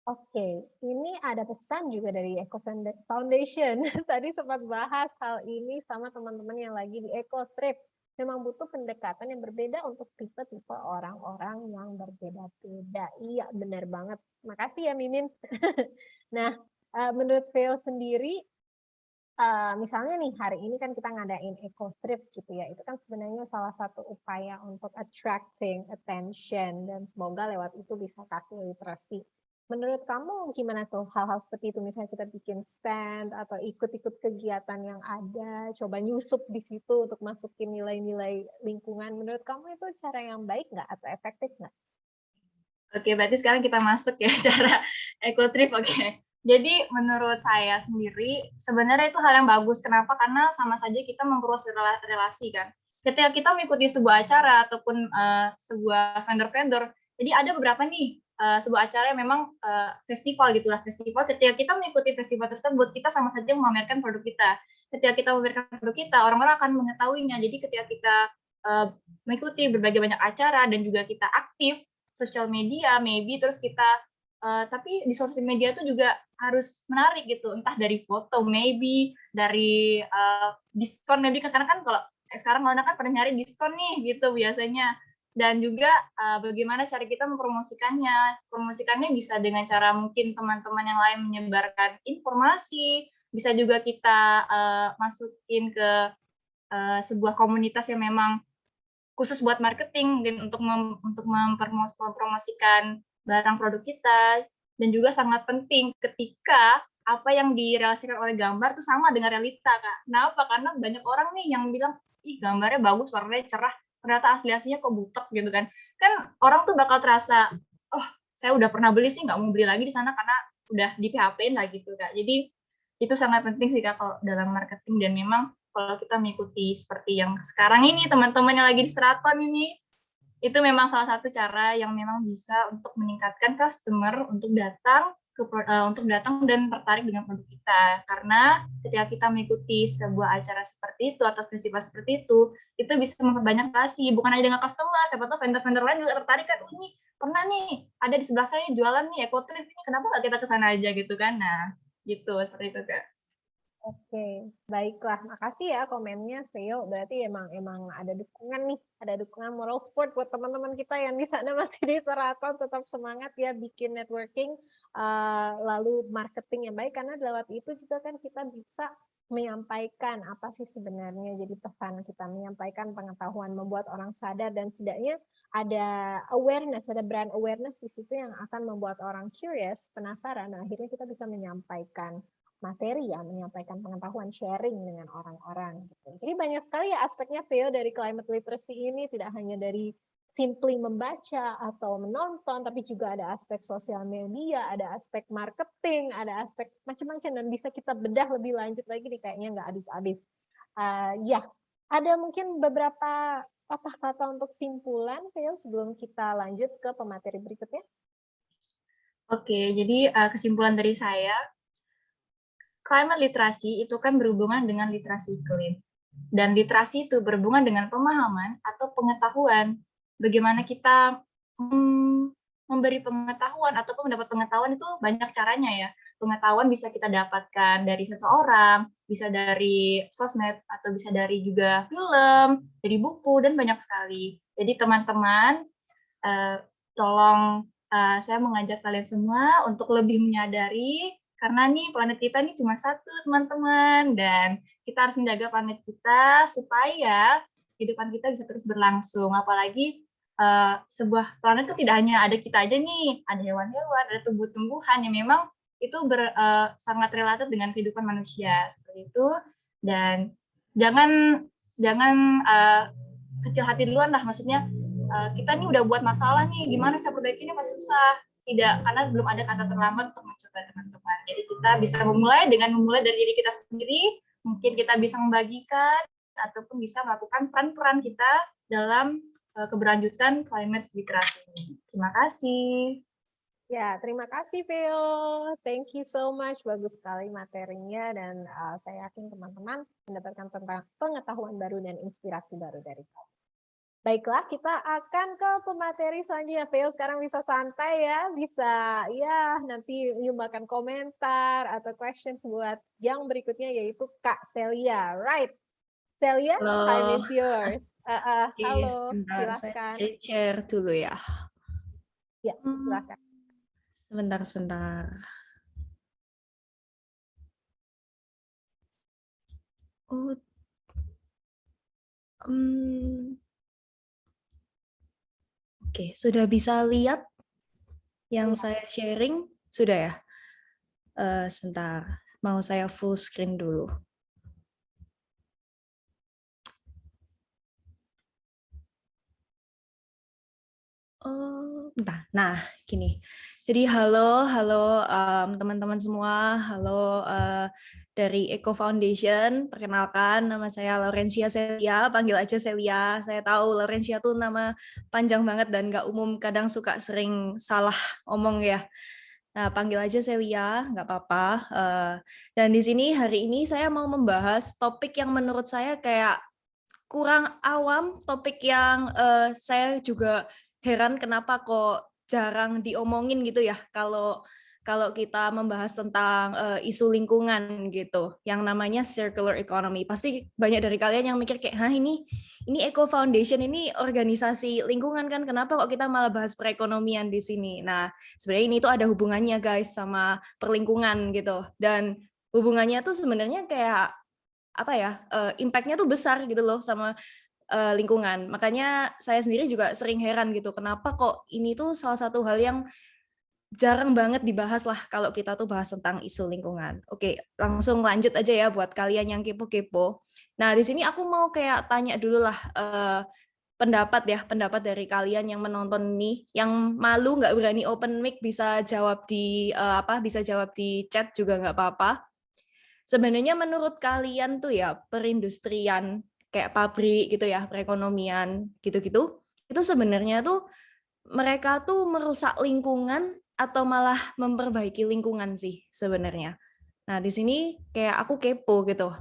[SPEAKER 1] Oke, ini ada pesan juga dari Eco Foundation. Tadi sempat bahas hal ini sama teman-teman yang lagi di Eco Trip. Memang butuh pendekatan yang berbeda untuk tipe-tipe orang-orang yang berbeda-beda. Iya, benar banget. Makasih ya, Mimin. Nah, menurut Veo sendiri, misalnya nih hari ini kan kita ngadain Eco Trip gitu ya. Itu kan sebenarnya salah satu upaya untuk attracting attention, dan semoga lewat itu bisa kasih literasi. Menurut kamu gimana tuh hal-hal seperti itu? Misalnya kita bikin stand atau ikut-ikut kegiatan yang ada, coba nyusup di situ untuk masukin nilai-nilai lingkungan. Menurut kamu itu cara yang baik nggak atau efektif nggak?
[SPEAKER 2] Oke, berarti sekarang kita masuk ya cara Eco Trip. Oke. Jadi menurut saya sendiri sebenarnya itu hal yang bagus. Kenapa? Karena sama saja kita memperluas relasi kan. Ketika kita mengikuti sebuah acara ataupun sebuah vendor-vendor, jadi ada beberapa nih sebuah acara yang memang festival gitulah, festival. Ketika kita mengikuti festival tersebut, kita sama saja memamerkan produk kita. Ketika kita memamerkan produk kita, orang-orang akan mengetahuinya. Jadi ketika kita mengikuti berbagai banyak acara dan juga kita aktif sosial media, maybe terus kita tapi di sosial media itu juga harus menarik gitu, entah dari foto, maybe dari diskon, maybe karena kan kalau sekarang orang kan pada nyari diskon nih gitu biasanya. Dan juga bagaimana cara kita mempromosikannya. Promosikannya bisa dengan cara mungkin teman-teman yang lain menyebarkan informasi, bisa juga kita masukin ke sebuah komunitas yang memang khusus buat marketing dan untuk mempromosikan barang produk kita. Dan juga sangat penting ketika apa yang direlasikan oleh gambar itu sama dengan realita, Kak. Kenapa? Karena banyak orang nih yang bilang, ih gambarnya bagus, warnanya cerah, ternyata asli-aslinya kok butek gitu kan. Kan orang tuh bakal terasa, oh saya udah pernah beli sih, nggak mau beli lagi di sana karena udah di PHP-in lah gitu, Kak. Jadi itu sangat penting sih, Kak, kalau dalam marketing. Dan memang kalau kita mengikuti seperti yang sekarang ini, teman-teman yang lagi di Seraton ini, itu memang salah satu cara yang memang bisa untuk meningkatkan customer untuk datang dan tertarik dengan produk kita. Karena ketika kita mengikuti sebuah acara seperti itu atau festival seperti itu bisa memperbanyak relasi, bukan hanya dengan customer, siapa tahu vendor-vendor lain juga tertarik kan, ini pernah nih ada di sebelah saya jualan nih EcoTrip ini, kenapa nggak kita ke sana aja gitu kan. Nah, gitu seperti itu, Kak.
[SPEAKER 1] Oke, baiklah. Makasih ya komennya, Theo. Berarti emang ada dukungan nih, ada dukungan moral support buat teman-teman kita yang di sana masih di Seraton, tetap semangat ya bikin networking, lalu marketing yang baik, karena lewat itu juga kan kita bisa menyampaikan apa sih sebenarnya jadi pesan kita, menyampaikan pengetahuan, membuat orang sadar, dan setidaknya ada awareness, ada brand awareness di situ yang akan membuat orang curious, penasaran, dan akhirnya kita bisa menyampaikan materi ya, menyampaikan pengetahuan, sharing dengan orang-orang. Gitu. Jadi banyak sekali ya aspeknya, Theo, dari climate literacy ini, tidak hanya dari simply membaca atau menonton, tapi juga ada aspek sosial media, ada aspek marketing, ada aspek macam-macam, dan bisa kita bedah lebih lanjut lagi nih, kayaknya nggak habis-habis. Ya, ada mungkin beberapa patah kata untuk simpulan, Theo, sebelum kita lanjut ke pemateri berikutnya?
[SPEAKER 2] Oke, jadi kesimpulan dari saya, climate literasi itu kan berhubungan dengan literasi iklim. Dan literasi itu berhubungan dengan pemahaman atau pengetahuan. Bagaimana kita memberi pengetahuan ataupun mendapat pengetahuan itu banyak caranya ya. Pengetahuan bisa kita dapatkan dari seseorang, bisa dari sosmed, atau bisa dari juga film, dari buku, dan banyak sekali. Jadi teman-teman, tolong saya mengajak kalian semua untuk lebih menyadari, karena nih planet kita ini cuma satu, teman-teman, dan kita harus menjaga planet kita supaya kehidupan kita bisa terus berlangsung. Apalagi sebuah planet itu tidak hanya ada kita aja nih, ada hewan-hewan, ada tumbuh-tumbuhan yang memang itu sangat related dengan kehidupan manusia seperti itu. Dan jangan kecil hati duluan lah, maksudnya kita nih udah buat masalah nih, gimana cara perbaikinya masih susah. Tidak, karena belum ada kata terlambat untuk mencoba, teman-teman. Jadi kita bisa memulai dari diri kita sendiri, mungkin kita bisa membagikan ataupun bisa melakukan peran-peran kita dalam keberlanjutan climate literasi ini. Terima kasih.
[SPEAKER 1] Ya, terima kasih Theo. Thank you so much. Bagus sekali materinya, dan saya yakin teman-teman mendapatkan pengetahuan baru dan inspirasi baru dari kamu. Baiklah, kita akan ke pemateri selanjutnya. Theo sekarang bisa santai ya, bisa ya nanti menyumbangkan komentar atau questions buat yang berikutnya, yaitu Kak Celia. Right, Celia, time is yours. Halo,
[SPEAKER 6] Sebentar, saya
[SPEAKER 1] silakan.
[SPEAKER 6] screen share dulu ya.
[SPEAKER 1] Ya, silakan.
[SPEAKER 6] Sebentar. Oh, Oke, sudah bisa lihat yang saya sharing? Sudah ya? Sebentar, mau saya full screen dulu. Bentar. Nah, gini. Jadi halo teman-teman semua. Halo dari Eco Foundation. Perkenalkan, nama saya Laurencia Celia. Panggil aja Celia. Saya tahu Laurencia tuh nama panjang banget dan nggak umum. Kadang suka sering salah omong ya. Nah, panggil aja Celia, nggak apa-apa. Dan di sini hari ini saya mau membahas topik yang menurut saya kayak kurang awam, topik yang saya juga heran kenapa kok jarang diomongin gitu ya kalau kita membahas tentang isu lingkungan gitu, yang namanya circular economy. Pasti banyak dari kalian yang mikir kayak, ini Eco Foundation ini organisasi lingkungan kan, kenapa kok kita malah bahas perekonomian di sini? Nah, sebenarnya ini tuh ada hubungannya guys sama perlingkungan gitu. Dan hubungannya tuh sebenarnya kayak apa ya, impact-nya tuh besar gitu loh sama lingkungan. Makanya saya sendiri juga sering heran gitu, kenapa kok ini tuh salah satu hal yang jarang banget dibahas lah kalau kita tuh bahas tentang isu lingkungan. Oke, langsung lanjut aja ya buat kalian yang kepo-kepo. Nah, di sini aku mau kayak tanya dulu lah pendapat dari kalian yang menonton nih, yang malu nggak berani open mic bisa jawab di bisa jawab di chat juga nggak apa-apa. Sebenarnya menurut kalian tuh ya perindustrian kayak pabrik gitu ya, perekonomian gitu-gitu, itu sebenarnya tuh mereka tuh merusak lingkungan atau malah memperbaiki lingkungan sih sebenarnya. Nah, di sini kayak aku kepo gitu.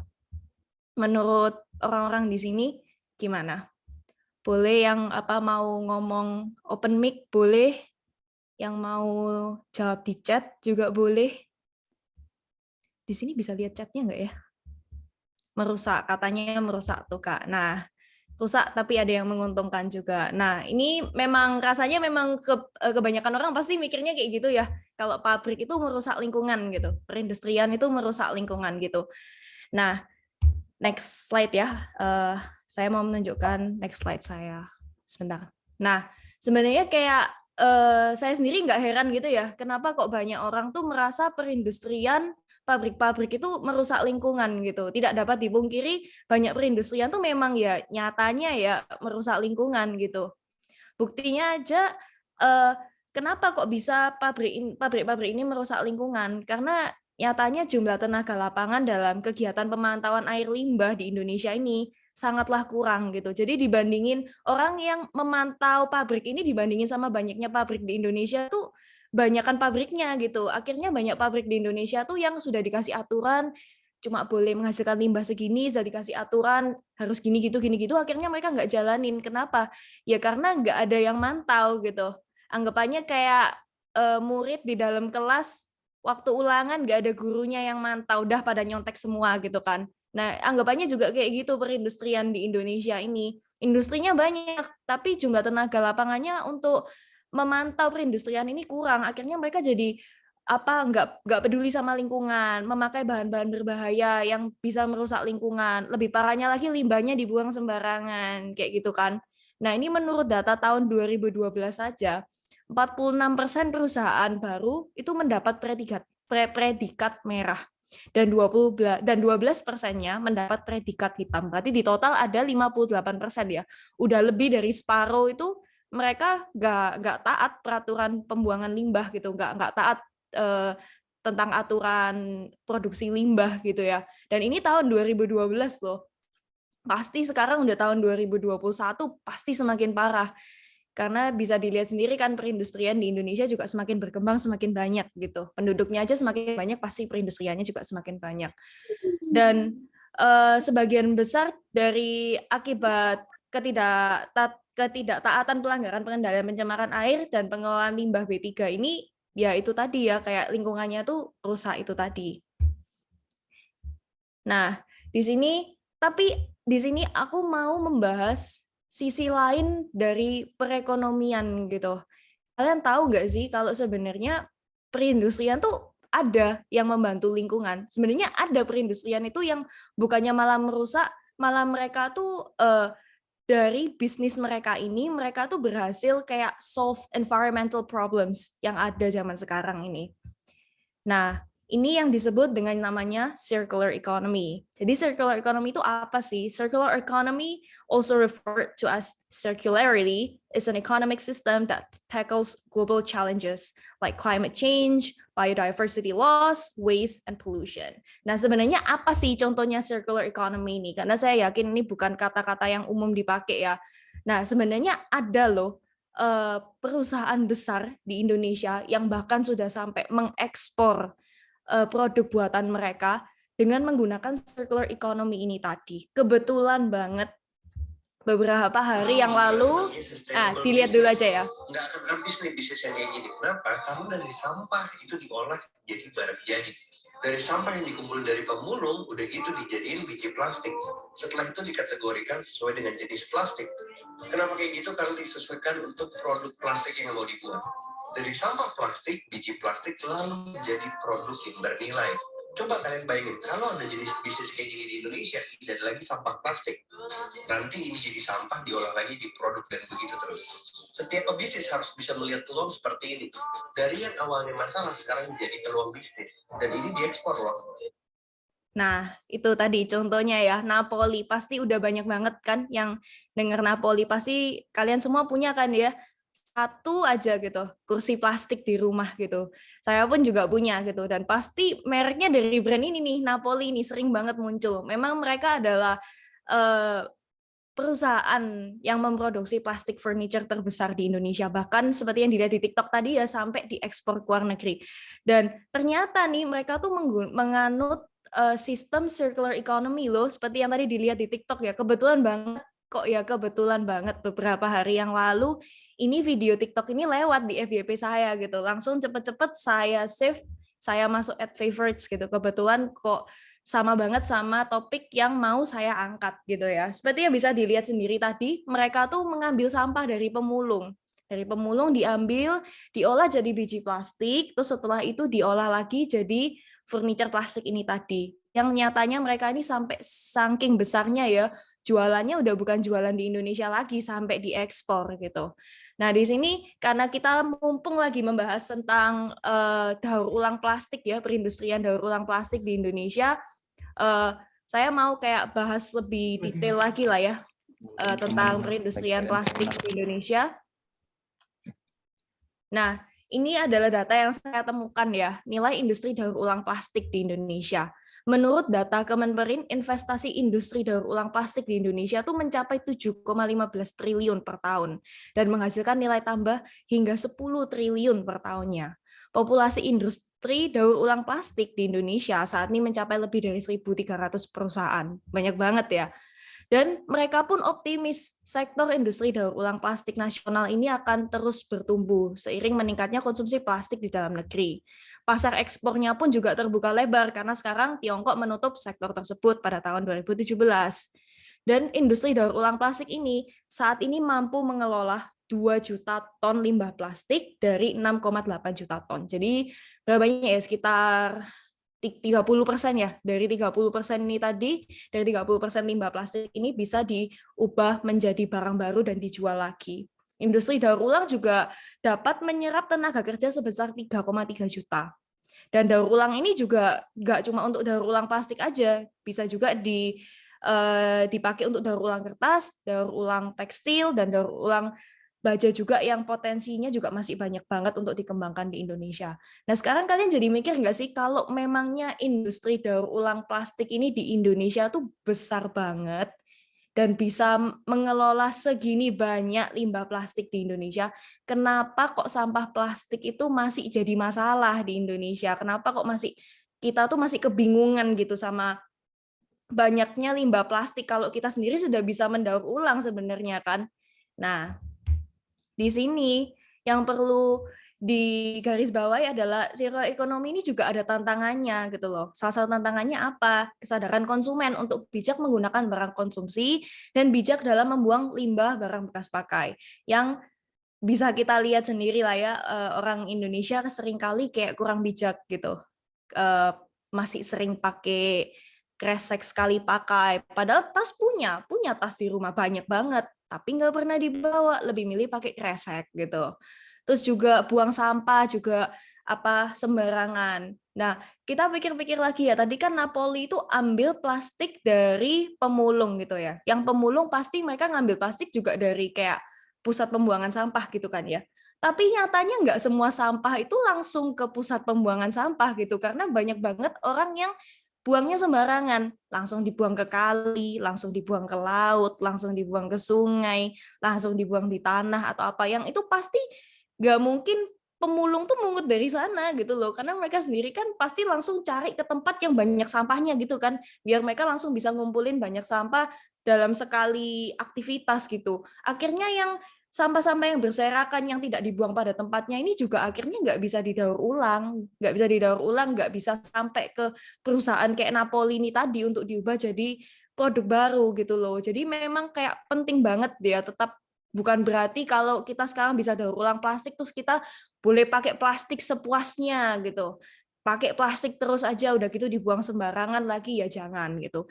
[SPEAKER 6] Menurut orang-orang di sini gimana? Boleh yang mau ngomong open mic boleh, yang mau jawab di chat juga boleh. Di sini bisa lihat chatnya nggak ya? Merusak, katanya merusak tuh Kak. Nah, rusak tapi ada yang menguntungkan juga. Nah, ini memang rasanya memang kebanyakan orang pasti mikirnya kayak gitu ya. Kalau pabrik itu merusak lingkungan gitu. Perindustrian itu merusak lingkungan gitu. Nah, next slide ya. Saya mau menunjukkan next slide saya. Sebentar. Nah, sebenarnya kayak saya sendiri nggak heran gitu ya. Kenapa kok banyak orang tuh merasa perindustrian pabrik-pabrik itu merusak lingkungan gitu. Tidak dapat dipungkiri banyak perindustrian tuh memang ya nyatanya ya merusak lingkungan gitu. Buktinya aja kenapa kok bisa pabrik-pabrik ini merusak lingkungan? Karena nyatanya jumlah tenaga lapangan dalam kegiatan pemantauan air limbah di Indonesia ini sangatlah kurang gitu. Jadi dibandingin orang yang memantau pabrik ini dibandingin sama banyaknya pabrik di Indonesia tuh banyakkan pabriknya gitu. Akhirnya banyak pabrik di Indonesia tuh yang sudah dikasih aturan cuma boleh menghasilkan limbah segini, sudah dikasih aturan harus gini gitu, akhirnya mereka nggak jalanin. Kenapa? Ya karena nggak ada yang mantau gitu. Anggapannya kayak murid di dalam kelas waktu ulangan nggak ada gurunya yang mantau, udah pada nyontek semua gitu kan. Nah, anggapannya juga kayak gitu perindustrian di Indonesia ini. Industrinya banyak, tapi jumlah tenaga lapangannya untuk memantau perindustrian ini kurang. Akhirnya mereka jadi nggak peduli sama lingkungan, memakai bahan-bahan berbahaya yang bisa merusak lingkungan. Lebih parahnya lagi limbahnya dibuang sembarangan kayak gitu kan. Nah, ini menurut data tahun 2012 saja, 46% perusahaan baru itu mendapat predikat merah dan 12%-nya mendapat predikat hitam. Berarti di total ada 58% ya. Udah lebih dari separuh itu mereka nggak taat peraturan pembuangan limbah gitu, nggak taat tentang aturan produksi limbah gitu ya. Dan ini tahun 2012 loh. Pasti sekarang udah tahun 2021 pasti semakin parah. Karena bisa dilihat sendiri kan perindustrian di Indonesia juga semakin berkembang, semakin banyak gitu. Penduduknya aja semakin banyak, pasti perindustriannya juga semakin banyak. Dan sebagian besar dari akibat ketidaktaatan pelanggaran pengendalian pencemaran air dan pengelolaan limbah B3 ini ya itu tadi ya kayak lingkungannya tuh rusak itu tadi. Nah, di sini aku mau membahas sisi lain dari perekonomian gitu. Kalian tahu nggak sih kalau sebenarnya perindustrian tuh ada yang membantu lingkungan. Sebenarnya ada perindustrian itu yang bukannya malah merusak, malah mereka tuh dari bisnis mereka ini, mereka tuh berhasil kayak solve environmental problems yang ada zaman sekarang ini. Nah, ini yang disebut dengan namanya circular economy. Jadi circular economy itu apa sih? Circular economy, also referred to as circularity, is an economic system that tackles global challenges like climate change, biodiversity loss, waste, and pollution. Nah, sebenarnya apa sih contohnya circular economy ini? Karena saya yakin ini bukan kata-kata yang umum dipakai ya. Nah, sebenarnya ada loh perusahaan besar di Indonesia yang bahkan sudah sampai mengekspor produk buatan mereka dengan menggunakan circular economy ini tadi. Kebetulan banget beberapa hari yang lalu, dilihat dulu aja ya.
[SPEAKER 7] Nggak akan habis nih bisnisnya kayak gini. Kenapa? Karena dari sampah itu diolah jadi barang jadi. Dari sampah yang dikumpul dari pemulung, udah gitu dijadiin biji plastik. Setelah itu dikategorikan sesuai dengan jenis plastik. Kenapa kayak gitu? Karena disesuaikan untuk produk plastik yang mau dibuat. Dari sampah plastik, biji plastik lalu jadi produk yang bernilai. Coba kalian bayangin, kalau ada jenis bisnis kayak gini di Indonesia, tidak ada lagi sampah plastik. Nanti ini jadi sampah, diolah lagi di produk, dan begitu terus. Setiap pebisnis harus bisa melihat peluang seperti ini. Dari yang awalnya masalah, sekarang jadi peluang bisnis. Dan ini diekspor loh.
[SPEAKER 6] Nah, itu tadi contohnya ya, Napoli. Pasti udah banyak banget kan yang dengar Napoli. Pasti kalian semua punya kan ya, satu aja gitu, kursi plastik di rumah gitu. Saya pun juga punya gitu. Dan pasti mereknya dari brand ini nih, Napoli ini sering banget muncul. Memang mereka adalah perusahaan yang memproduksi plastik furniture terbesar di Indonesia. Bahkan seperti yang dilihat di TikTok tadi ya, sampai diekspor ke luar negeri. Dan ternyata nih mereka tuh menganut sistem circular economy loh, seperti yang tadi dilihat di TikTok ya. Kebetulan banget kok ya, kebetulan banget beberapa hari yang lalu ini video TikTok ini lewat di FYP saya gitu. Langsung cepet-cepet saya save, saya masuk add favorites gitu. Kebetulan kok sama banget sama topik yang mau saya angkat gitu ya. Seperti yang bisa dilihat sendiri tadi, mereka tuh mengambil sampah dari pemulung. Dari pemulung diambil, diolah jadi biji plastik, terus setelah itu diolah lagi jadi furniture plastik ini tadi. Yang nyatanya mereka ini sampai saking besarnya ya, jualannya udah bukan jualan di Indonesia lagi, sampai diekspor gitu. Nah, di sini karena kita mumpung lagi membahas tentang daur ulang plastik ya, perindustrian daur ulang plastik di Indonesia, saya mau kayak bahas lebih detail lagi lah ya tentang perindustrian plastik di Indonesia. Nah, ini adalah data yang saya temukan ya, nilai industri daur ulang plastik di Indonesia. Menurut data Kemenperin, investasi industri daur ulang plastik di Indonesia tuh mencapai 7,15 triliun per tahun dan menghasilkan nilai tambah hingga 10 triliun per tahunnya. Populasi industri daur ulang plastik di Indonesia saat ini mencapai lebih dari 1.300 perusahaan. Banyak banget ya. Dan mereka pun optimis sektor industri daur ulang plastik nasional ini akan terus bertumbuh seiring meningkatnya konsumsi plastik di dalam negeri. Pasar ekspornya pun juga terbuka lebar karena sekarang Tiongkok menutup sektor tersebut pada tahun 2017. Dan industri daur ulang plastik ini saat ini mampu mengelola 2 juta ton limbah plastik dari 6,8 juta ton. Jadi berapa banyak ya, sekitar 30% ya, dari 30% ini tadi, dari 30% limbah plastik ini bisa diubah menjadi barang baru dan dijual lagi. Industri daur ulang juga dapat menyerap tenaga kerja sebesar 3,3 juta. Dan daur ulang ini juga nggak cuma untuk daur ulang plastik aja, bisa juga dipakai untuk daur ulang kertas, daur ulang tekstil, dan daur ulang baja juga yang potensinya juga masih banyak banget untuk dikembangkan di Indonesia. Nah, sekarang kalian jadi mikir nggak sih kalau memangnya industri daur ulang plastik ini di Indonesia tuh besar banget dan bisa mengelola segini banyak limbah plastik di Indonesia, kenapa kok sampah plastik itu masih jadi masalah di Indonesia? Kenapa kok kita tuh masih kebingungan gitu sama banyaknya limbah plastik kalau kita sendiri sudah bisa mendaur ulang sebenarnya kan? Nah, di sini yang perlu digarisbawahi adalah circular economy ini juga ada tantangannya gitu loh. Salah satu tantangannya apa? Kesadaran konsumen untuk bijak menggunakan barang konsumsi dan bijak dalam membuang limbah barang bekas pakai. Yang bisa kita lihat sendiri lah ya, orang Indonesia seringkali kayak kurang bijak gitu. Masih sering pakai kresek sekali pakai, padahal tas punya tas di rumah banyak banget, tapi nggak pernah dibawa, lebih milih pakai kresek gitu. Terus juga buang sampah juga sembarangan. Nah, kita pikir-pikir lagi ya, tadi kan Napoli itu ambil plastik dari pemulung gitu ya. Yang pemulung pasti mereka ngambil plastik juga dari kayak pusat pembuangan sampah gitu kan ya. Tapi nyatanya nggak semua sampah itu langsung ke pusat pembuangan sampah gitu, karena banyak banget orang yang buangnya sembarangan, langsung dibuang ke kali, langsung dibuang ke laut, langsung dibuang ke sungai, langsung dibuang di tanah atau apa, yang itu pasti nggak mungkin pemulung tuh mungut dari sana gitu loh, karena mereka sendiri kan pasti langsung cari ke tempat yang banyak sampahnya gitu kan, biar mereka langsung bisa ngumpulin banyak sampah dalam sekali aktivitas gitu. Akhirnya yang sampah-sampah yang berserakan yang tidak dibuang pada tempatnya ini juga akhirnya nggak bisa didaur ulang, nggak bisa sampai ke perusahaan kayak Napoli ini tadi untuk diubah jadi produk baru gitu loh. Jadi memang kayak penting banget dia tetap, bukan berarti kalau kita sekarang bisa daur ulang plastik terus kita boleh pakai plastik sepuasnya gitu. pakai plastik terus aja udah gitu dibuang sembarangan lagi, ya jangan gitu.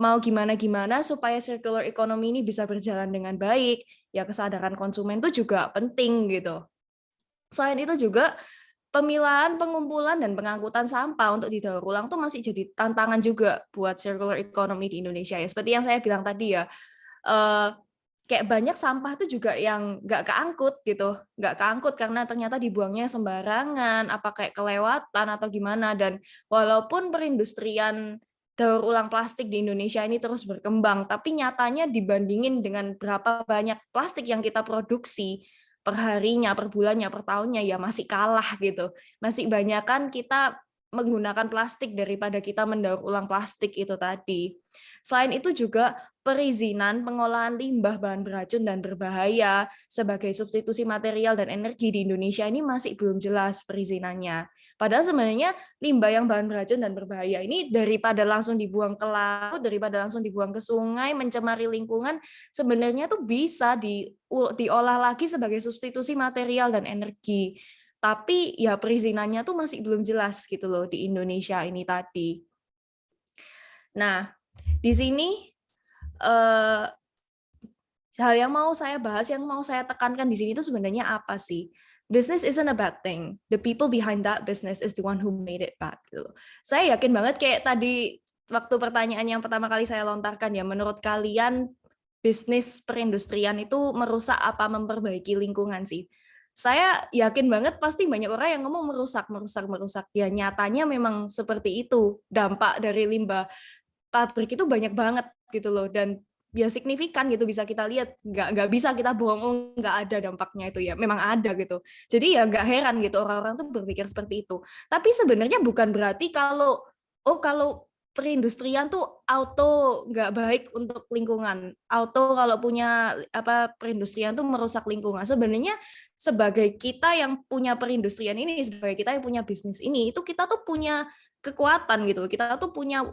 [SPEAKER 6] Mau gimana-gimana supaya circular economy ini bisa berjalan dengan baik, ya kesadaran konsumen itu juga penting gitu. Selain itu juga pemilahan, pengumpulan, dan pengangkutan sampah untuk didaur ulang tuh masih jadi tantangan juga buat circular economy di Indonesia ya. Seperti yang saya bilang tadi ya, kayak banyak sampah tuh juga yang nggak keangkut gitu, nggak keangkut karena ternyata dibuangnya sembarangan, apa kayak kelewatan atau gimana. Dan walaupun perindustrian daur ulang plastik di Indonesia ini terus berkembang, tapi nyatanya dibandingin dengan berapa banyak plastik yang kita produksi per harinya, per bulannya, per tahunnya, ya masih kalah gitu. Masih banyakan kita menggunakan plastik daripada kita mendaur ulang plastik itu tadi. Selain itu juga perizinan pengolahan limbah bahan beracun dan berbahaya sebagai substitusi material dan energi di Indonesia ini masih belum jelas perizinannya. Padahal sebenarnya limbah yang bahan beracun dan berbahaya ini daripada langsung dibuang ke laut, daripada langsung dibuang ke sungai, mencemari lingkungan, sebenarnya tuh bisa diolah lagi sebagai substitusi material dan energi. Tapi ya perizinannya tuh masih belum jelas gitu loh di Indonesia ini tadi. Nah, di sini hal yang mau saya bahas, yang mau saya tekankan di sini itu sebenarnya apa sih? Business isn't a bad thing. The people behind that business is the one who made it bad. Gitu. Saya yakin banget kayak tadi waktu pertanyaan yang pertama kali saya lontarkan ya, menurut kalian bisnis perindustrian itu merusak apa memperbaiki lingkungan sih? Saya yakin banget pasti banyak orang yang ngomong merusak. Ya nyatanya memang seperti itu. Dampak dari limbah pabrik itu banyak banget gitu loh, dan ya signifikan gitu, bisa kita lihat, nggak bisa kita bohong nggak ada dampaknya itu, ya memang ada gitu. Jadi ya nggak heran gitu orang-orang tuh berpikir seperti itu. Tapi sebenarnya bukan berarti kalau perindustrian tuh auto nggak baik untuk lingkungan, auto kalau punya perindustrian tuh merusak lingkungan. Sebenarnya sebagai kita yang punya perindustrian ini, sebagai kita yang punya bisnis ini, itu kita tuh punya kekuatan gitu. Kita tuh punya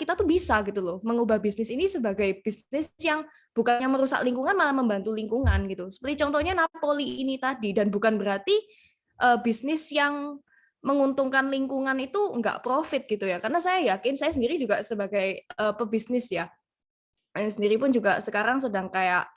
[SPEAKER 6] kita tuh bisa gitu loh mengubah bisnis ini sebagai bisnis yang bukannya merusak lingkungan, malah membantu lingkungan gitu. Seperti contohnya Napoli ini tadi. Dan bukan berarti bisnis yang menguntungkan lingkungan itu nggak profit gitu ya. Karena saya yakin, saya sendiri juga sebagai pebisnis ya, saya sendiri pun juga sekarang sedang kayak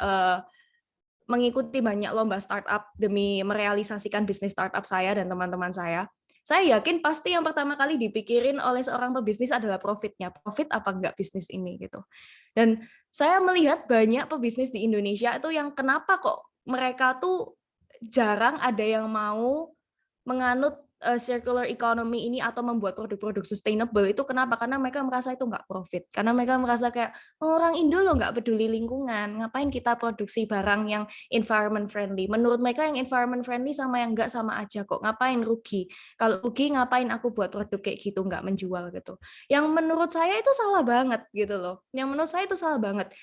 [SPEAKER 6] mengikuti banyak lomba startup demi merealisasikan bisnis startup saya dan teman-teman saya. Saya yakin pasti yang pertama kali dipikirin oleh seorang pebisnis adalah profitnya. Profit apa enggak bisnis ini gitu. Dan saya melihat banyak pebisnis di Indonesia itu yang kenapa kok mereka tuh jarang ada yang mau menganut circular economy ini atau membuat produk-produk sustainable. Itu kenapa? Karena mereka merasa itu nggak profit. Karena mereka merasa kayak, orang Indo loh nggak peduli lingkungan, ngapain kita produksi barang yang environment friendly. Menurut mereka yang environment friendly sama yang nggak sama aja kok. Ngapain rugi? Kalau rugi ngapain aku buat produk kayak gitu, nggak menjual gitu. Yang menurut saya itu salah banget gitu loh. Yang menurut saya itu salah banget.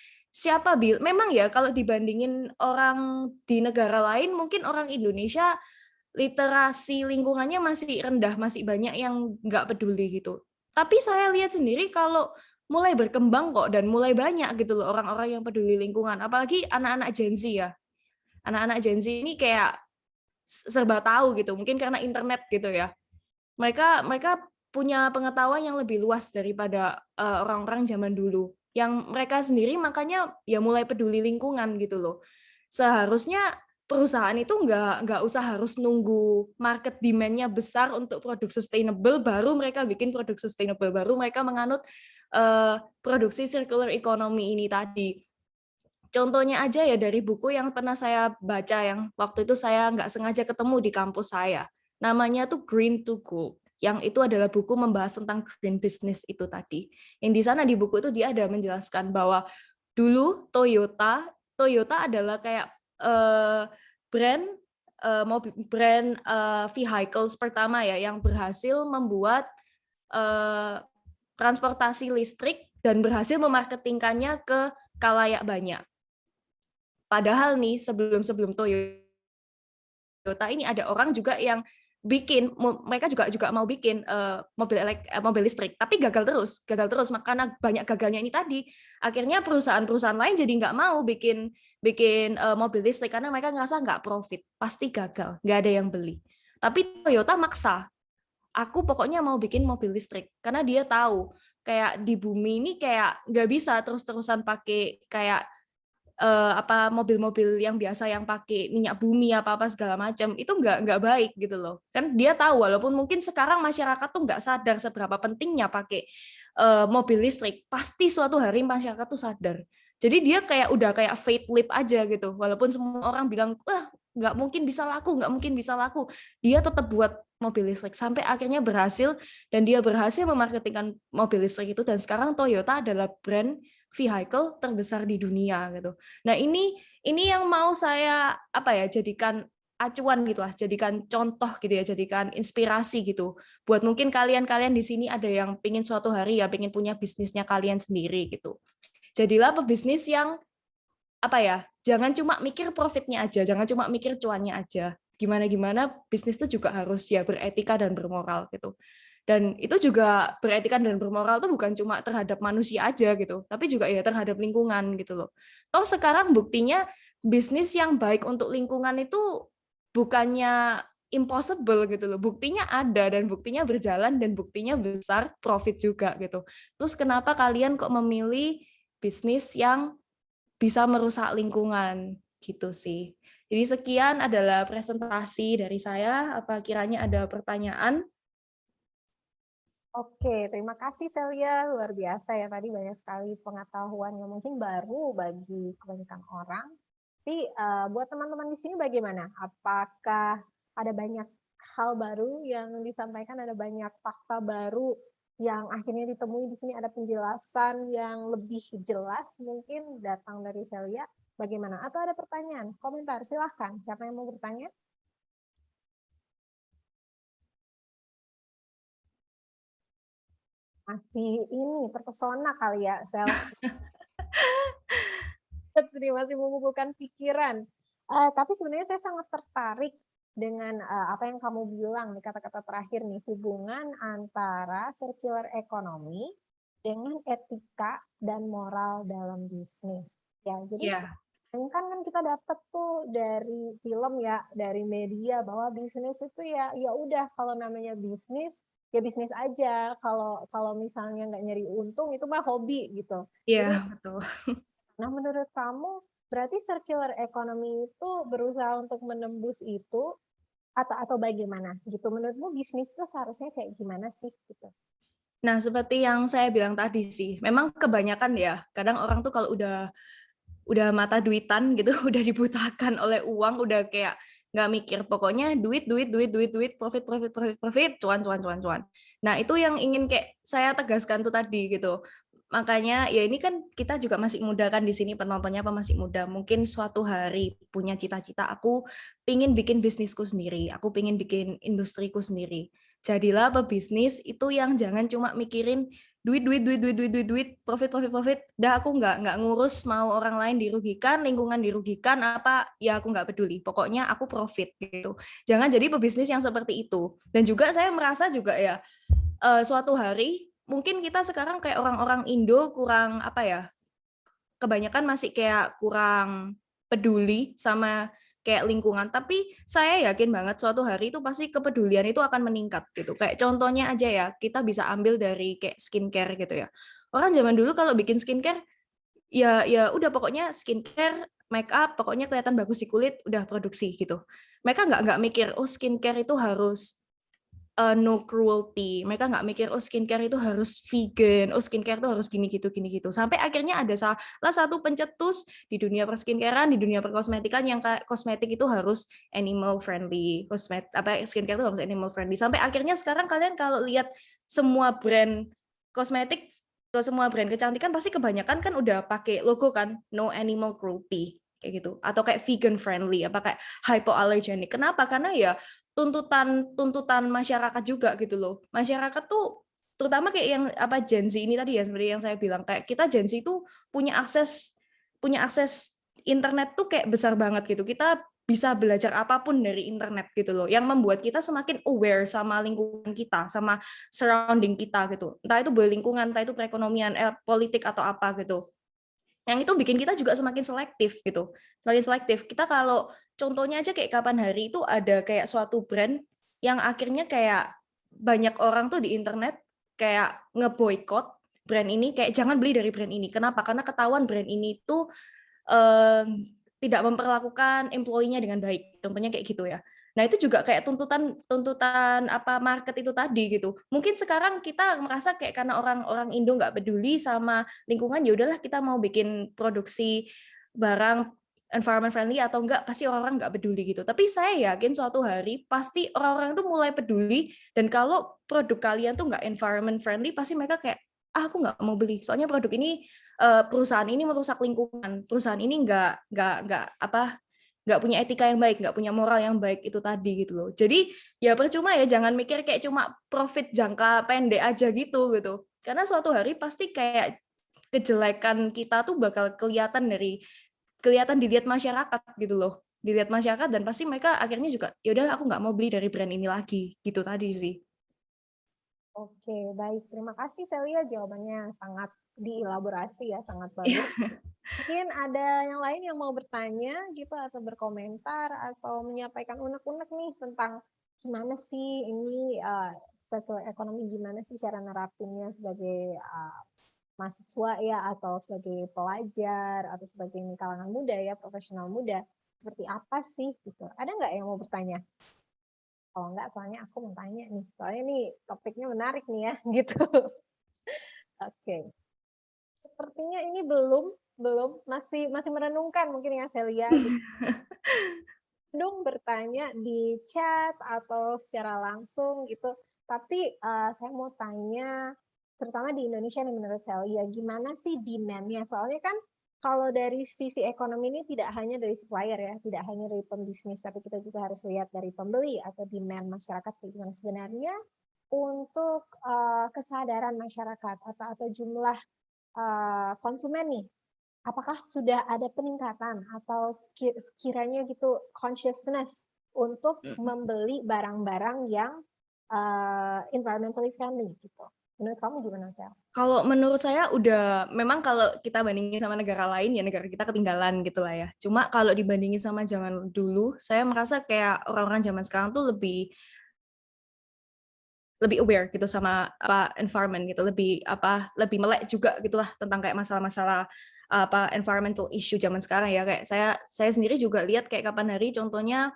[SPEAKER 6] Memang ya kalau dibandingin orang di negara lain, mungkin orang Indonesia literasi lingkungannya masih rendah, masih banyak yang nggak peduli gitu. Tapi saya lihat sendiri kalau mulai berkembang kok, dan mulai banyak gitu loh orang-orang yang peduli lingkungan. Apalagi anak-anak Gen Z ya. Anak-anak Gen Z ini kayak serba tahu gitu, mungkin karena internet gitu ya. Mereka punya pengetahuan yang lebih luas daripada orang-orang zaman dulu. Yang mereka sendiri makanya ya mulai peduli lingkungan gitu loh. Seharusnya perusahaan itu nggak usah harus nunggu market demand-nya besar untuk produk sustainable, baru mereka bikin produk sustainable, baru mereka menganut produksi circular economy ini tadi. Contohnya aja ya dari buku yang pernah saya baca, yang waktu itu saya nggak sengaja ketemu di kampus saya. Namanya tuh Green to Gold. Yang itu adalah buku membahas tentang green business itu tadi. Yang di sana di buku itu dia ada menjelaskan bahwa dulu Toyota adalah kayak brand vehicles pertama ya yang berhasil membuat transportasi listrik dan berhasil memarketingkannya ke khalayak banyak. Padahal nih sebelum Toyota ini ada orang juga yang mereka juga mau bikin mobil listrik, tapi gagal terus. Karena banyak gagalnya ini tadi, akhirnya perusahaan-perusahaan lain jadi nggak mau bikin mobil listrik karena mereka ngerasa nggak profit, pasti gagal, nggak ada yang beli. Tapi Toyota maksa aku pokoknya mau bikin mobil listrik karena dia tahu kayak di bumi ini kayak nggak bisa terus-terusan pakai kayak mobil-mobil yang biasa yang pakai minyak bumi apa segala macam, itu nggak baik gitu loh. Kan dia tahu walaupun mungkin sekarang masyarakat tuh nggak sadar seberapa pentingnya pakai mobil listrik, pasti suatu hari masyarakat tuh sadar. Jadi dia kayak udah kayak faith leap aja gitu. Walaupun semua orang bilang, wah nggak mungkin bisa laku, dia tetap buat mobil listrik sampai akhirnya berhasil, dan dia berhasil memarketingkan mobil listrik itu, dan sekarang Toyota adalah brand vehicle terbesar di dunia gitu. Nah ini yang mau saya jadikan acuan gitu lah, jadikan contoh gitu ya, jadikan inspirasi gitu. Buat mungkin kalian di sini ada yang pingin suatu hari ya pingin punya bisnisnya kalian sendiri gitu. Jadilah pebisnis yang jangan cuma mikir profitnya aja, jangan cuma mikir cuannya aja. Gimana bisnis itu juga harus ya beretika dan bermoral gitu. Dan itu juga beretika dan bermoral itu bukan cuma terhadap manusia aja gitu, tapi juga ya terhadap lingkungan gitu loh. Toh sekarang buktinya bisnis yang baik untuk lingkungan itu bukannya impossible gitu loh. Buktinya ada dan buktinya berjalan dan buktinya besar, profit juga gitu. Terus kenapa kalian kok memilih bisnis yang bisa merusak lingkungan gitu sih. Jadi sekian adalah presentasi dari saya. Apa kiranya ada pertanyaan?
[SPEAKER 1] Oke, terima kasih Celia, luar biasa ya, tadi banyak sekali pengetahuan yang mungkin baru bagi kebanyakan orang. Tapi buat teman-teman di sini bagaimana? Apakah ada banyak hal baru yang disampaikan, ada banyak fakta baru yang akhirnya ditemui di sini, ada penjelasan yang lebih jelas mungkin datang dari Celia? Bagaimana? Atau ada pertanyaan, komentar, silahkan. Siapa yang mau bertanya? Masih ini terpesona kali ya, Sel. Masih membukukan pikiran. Tapi sebenarnya saya sangat tertarik dengan apa yang kamu bilang, kata-kata terakhir nih, hubungan antara circular economy dengan etika dan moral dalam bisnis. Ya, jadi kan kita dapat tuh dari film ya, dari media bahwa bisnis itu ya udah, kalau namanya bisnis ya bisnis aja, kalau misalnya nggak nyari untung itu mah hobi gitu.
[SPEAKER 6] Iya, betul.
[SPEAKER 1] Nah, menurut kamu berarti circular economy itu berusaha untuk menembus itu atau bagaimana gitu? Menurutmu bisnis itu seharusnya kayak gimana sih gitu?
[SPEAKER 6] Nah, seperti yang saya bilang tadi sih, memang kebanyakan ya, kadang orang tuh kalau udah mata duitan gitu, udah dibutakan oleh uang, udah kayak nggak mikir, pokoknya duit, profit, cuan. Nah, itu yang ingin kayak saya tegaskan tuh tadi gitu. Makanya ya ini kan kita juga masih muda kan di sini, penontonnya apa masih muda. Mungkin suatu hari punya cita-cita, aku pingin bikin bisnisku sendiri, aku pingin bikin industriku sendiri. Jadilah pebisnis itu yang jangan cuma mikirin duit, profit. Dah aku nggak ngurus mau orang lain dirugikan, lingkungan dirugikan, apa ya aku nggak peduli. Pokoknya aku profit gitu. Jangan jadi pebisnis yang seperti itu. Dan juga saya merasa juga ya suatu hari mungkin kita sekarang kayak orang-orang Indo kurang kebanyakan masih kayak kurang peduli sama kayak lingkungan, tapi saya yakin banget suatu hari itu pasti kepedulian itu akan meningkat gitu. Kayak contohnya aja ya, kita bisa ambil dari kayak skincare gitu ya. Orang zaman dulu kalau bikin skincare ya udah pokoknya skincare, make up, pokoknya kelihatan bagus di kulit, udah produksi gitu. Mereka nggak mikir oh skincare itu harus no cruelty. Mereka nggak mikir oh skincare itu harus vegan, oh skincare itu harus gini gitu. Sampai akhirnya ada salah satu pencetus di dunia perskincarean, di dunia perkosmetikan yang kosmetik itu harus animal friendly, skincare itu harus animal friendly. Sampai akhirnya sekarang kalian kalau lihat semua brand kosmetik, semua brand kecantikan pasti kebanyakan kan udah pakai logo kan no animal cruelty kayak gitu, atau kayak vegan friendly, apa kayak hypoallergenic. Kenapa? Karena ya tuntutan masyarakat juga gitu loh. Masyarakat tuh terutama kayak yang Gen Z ini tadi ya, seperti yang saya bilang, kayak kita Gen Z itu punya akses internet tuh kayak besar banget gitu. Kita bisa belajar apapun dari internet gitu loh, yang membuat kita semakin aware sama lingkungan kita, sama surrounding kita gitu. Entah itu lingkungan, entah itu perekonomian, politik atau apa gitu. Yang itu bikin kita juga semakin selektif gitu. Semakin selektif. Kita kalau contohnya aja kayak kapan hari itu ada kayak suatu brand yang akhirnya kayak banyak orang tuh di internet kayak ngeboikot brand ini, kayak jangan beli dari brand ini. Kenapa? Karena ketahuan brand ini tuh tidak memperlakukan employee-nya dengan baik. Contohnya kayak gitu ya. Nah, itu juga kayak tuntutan apa market itu tadi gitu. Mungkin sekarang kita merasa kayak karena orang Indo nggak peduli sama lingkungan, ya udahlah kita mau bikin produksi barang environment friendly atau enggak, pasti orang-orang nggak peduli gitu. Tapi saya yakin suatu hari pasti orang-orang tuh mulai peduli, dan kalau produk kalian tuh nggak environment friendly, pasti mereka kayak, aku nggak mau beli. Soalnya produk ini, perusahaan ini merusak lingkungan, perusahaan ini nggak punya etika yang baik, nggak punya moral yang baik, itu tadi gitu loh. Jadi ya percuma ya, jangan mikir kayak cuma profit jangka pendek aja gitu. Karena suatu hari pasti kayak kejelekan kita tuh bakal kelihatan dilihat masyarakat gitu loh. Dilihat masyarakat, dan pasti mereka akhirnya juga, ya udah aku nggak mau beli dari brand ini lagi. Gitu tadi sih.
[SPEAKER 1] Oke, baik. Terima kasih Celia, jawabannya sangat dielaborasi ya, sangat bagus. Mungkin ada yang lain yang mau bertanya gitu, atau berkomentar, atau menyampaikan unek-unek nih tentang gimana sih ini circular economy, gimana sih cara nerapinnya sebagai mahasiswa ya, atau sebagai pelajar, atau sebagai kalangan muda ya, profesional muda. Seperti apa sih gitu. Ada nggak yang mau bertanya? Kalau enggak, soalnya aku mau tanya nih. Soalnya nih topiknya menarik nih ya, gitu. Oke. Sepertinya ini belum masih merenungkan mungkin ya Celia. Dong bertanya di chat atau secara langsung gitu. Tapi saya mau tanya, terutama di Indonesia nih menurut Celia, gimana sih demand-nya? Soalnya kan kalau dari sisi ekonomi ini tidak hanya dari supplier ya, tidak hanya dari pembisnis, tapi kita juga harus lihat dari pembeli atau demand masyarakat gimana sebenarnya untuk kesadaran masyarakat atau jumlah konsumen nih. Apakah sudah ada peningkatan atau kiranya gitu consciousness untuk membeli barang-barang yang environmentally friendly gitu? Menurut kamu gimana, Sel?
[SPEAKER 6] Kalau menurut saya udah, memang kalau kita bandingin sama negara lain ya negara kita ketinggalan gitu lah ya. Cuma kalau dibandingin sama zaman dulu, saya merasa kayak orang-orang zaman sekarang tuh lebih aware gitu sama environment gitu, lebih melek juga gitulah tentang kayak masalah-masalah environmental issue zaman sekarang ya. Kayak saya sendiri juga lihat kayak kapan hari contohnya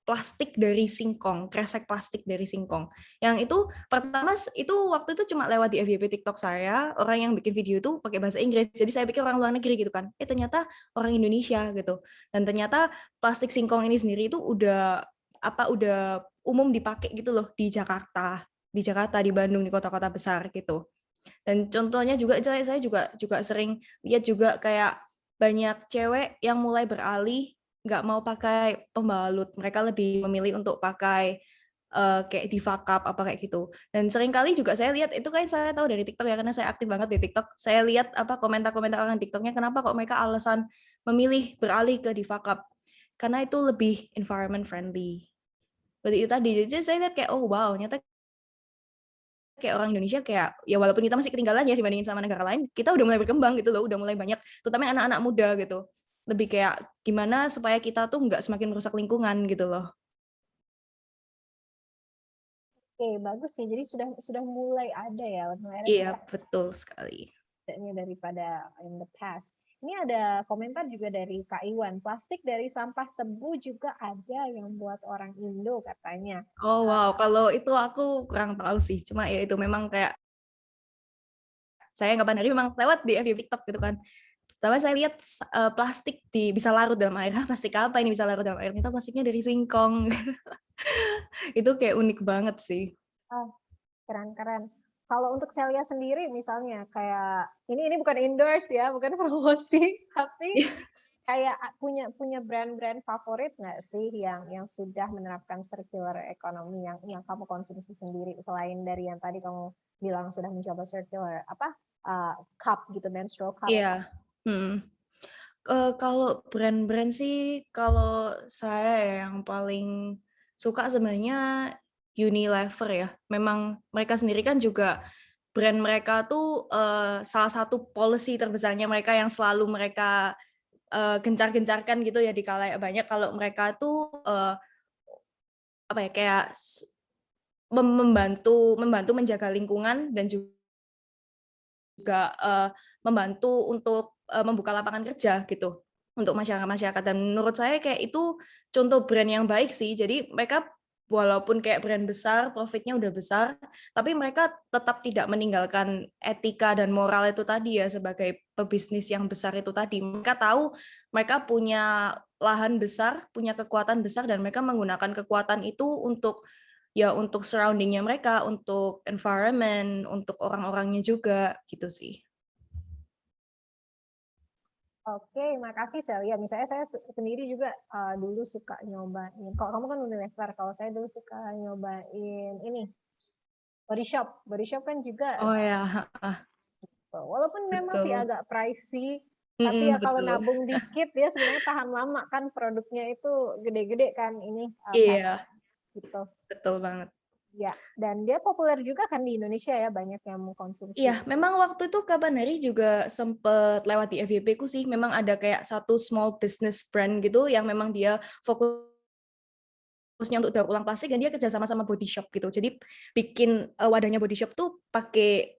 [SPEAKER 6] plastik dari singkong, kresek plastik dari singkong. Yang itu pertama itu waktu itu cuma lewat di FYP TikTok saya, orang yang bikin video itu pakai bahasa Inggris. Jadi saya pikir orang luar negeri gitu kan. Ternyata orang Indonesia gitu. Dan ternyata plastik singkong ini sendiri itu udah umum dipakai gitu loh di Jakarta, di Bandung, di kota-kota besar gitu. Dan contohnya juga saya juga sering lihat juga kayak banyak cewek yang mulai beralih nggak mau pakai pembalut, mereka lebih memilih untuk pakai kayak Diva Cup apa kayak gitu. Dan seringkali juga saya lihat itu kan, saya tahu dari TikTok ya, karena saya aktif banget di TikTok. Saya lihat komentar-komentar orang TikToknya, kenapa kok mereka alasan memilih beralih ke Diva Cup, karena itu lebih environment friendly. Berarti itu tadi. Jadi saya lihat kayak, oh wow, ternyata kayak orang Indonesia kayak, ya walaupun kita masih ketinggalan ya dibandingin sama negara lain, kita udah mulai berkembang gitu loh, udah mulai banyak, terutama anak-anak muda gitu. Lebih kayak gimana supaya kita tuh nggak semakin merusak lingkungan gitu loh.
[SPEAKER 1] Oke, bagus sih. Jadi sudah mulai ada ya.
[SPEAKER 6] Iya, betul sekali.
[SPEAKER 1] Daripada in the past. Ini ada komentar juga dari Kak Iwan. Plastik dari sampah tebu juga ada yang buat orang Indo katanya.
[SPEAKER 6] Oh wow, kalau itu aku kurang tahu sih. Cuma ya itu memang kayak saya nggak pandang, memang lewat di FYP TikTok gitu kan. Pertama saya lihat plastik bisa larut dalam air. Plastik apa ini bisa larut dalam air? Ternyata plastiknya dari singkong. Itu kayak unik banget sih.
[SPEAKER 1] Keren-keren. Kalau untuk Celia sendiri misalnya kayak ini bukan endorse ya, bukan promosi, tapi kayak punya brand-brand favorit nggak sih yang sudah menerapkan circular economy yang kamu konsumsi sendiri, selain dari yang tadi kamu bilang sudah mencoba circular cup gitu, menstrual cup?
[SPEAKER 6] Iya. Kalau brand-brand sih, kalau saya yang paling suka sebenarnya Unilever ya. Memang mereka sendiri kan juga brand mereka tuh salah satu policy terbesarnya mereka yang selalu mereka gencar-gencarkan gitu ya di kalayak banyak, kalau mereka tuh kayak membantu menjaga lingkungan dan juga membantu untuk membuka lapangan kerja gitu untuk masyarakat-masyarakat. Dan menurut saya kayak itu contoh brand yang baik sih. Jadi mereka walaupun kayak brand besar, profitnya udah besar, tapi mereka tetap tidak meninggalkan etika dan moral itu tadi ya sebagai pebisnis yang besar itu tadi. Mereka tahu mereka punya lahan besar, punya kekuatan besar, dan mereka menggunakan kekuatan itu untuk surrounding-nya mereka, untuk environment, untuk orang-orangnya juga gitu sih.
[SPEAKER 1] Oke, makasih Celia. Misalnya saya sendiri juga dulu suka nyobain. Kalau kamu kan Unilever, kalau saya dulu suka nyobain ini body shop. Body shop kan juga
[SPEAKER 6] Oh ya,
[SPEAKER 1] walaupun memang sih
[SPEAKER 6] betul.
[SPEAKER 1] agak pricey, tapi ya kalau
[SPEAKER 6] Betul.
[SPEAKER 1] nabung dikit ya sebenarnya tahan lama kan, produknya itu gede-gede kan ini
[SPEAKER 6] Iya,
[SPEAKER 1] gitu.
[SPEAKER 6] betul banget.
[SPEAKER 1] Ya, dan dia populer juga kan di Indonesia ya, banyak yang mengkonsumsi.
[SPEAKER 6] Iya, memang waktu itu kapan hari juga sempet lewat di FYP ku sih, memang ada kayak satu small business brand gitu yang memang dia fokusnya untuk daur ulang plastik dan dia kerjasama sama body shop gitu. Jadi bikin wadahnya body shop tuh pakai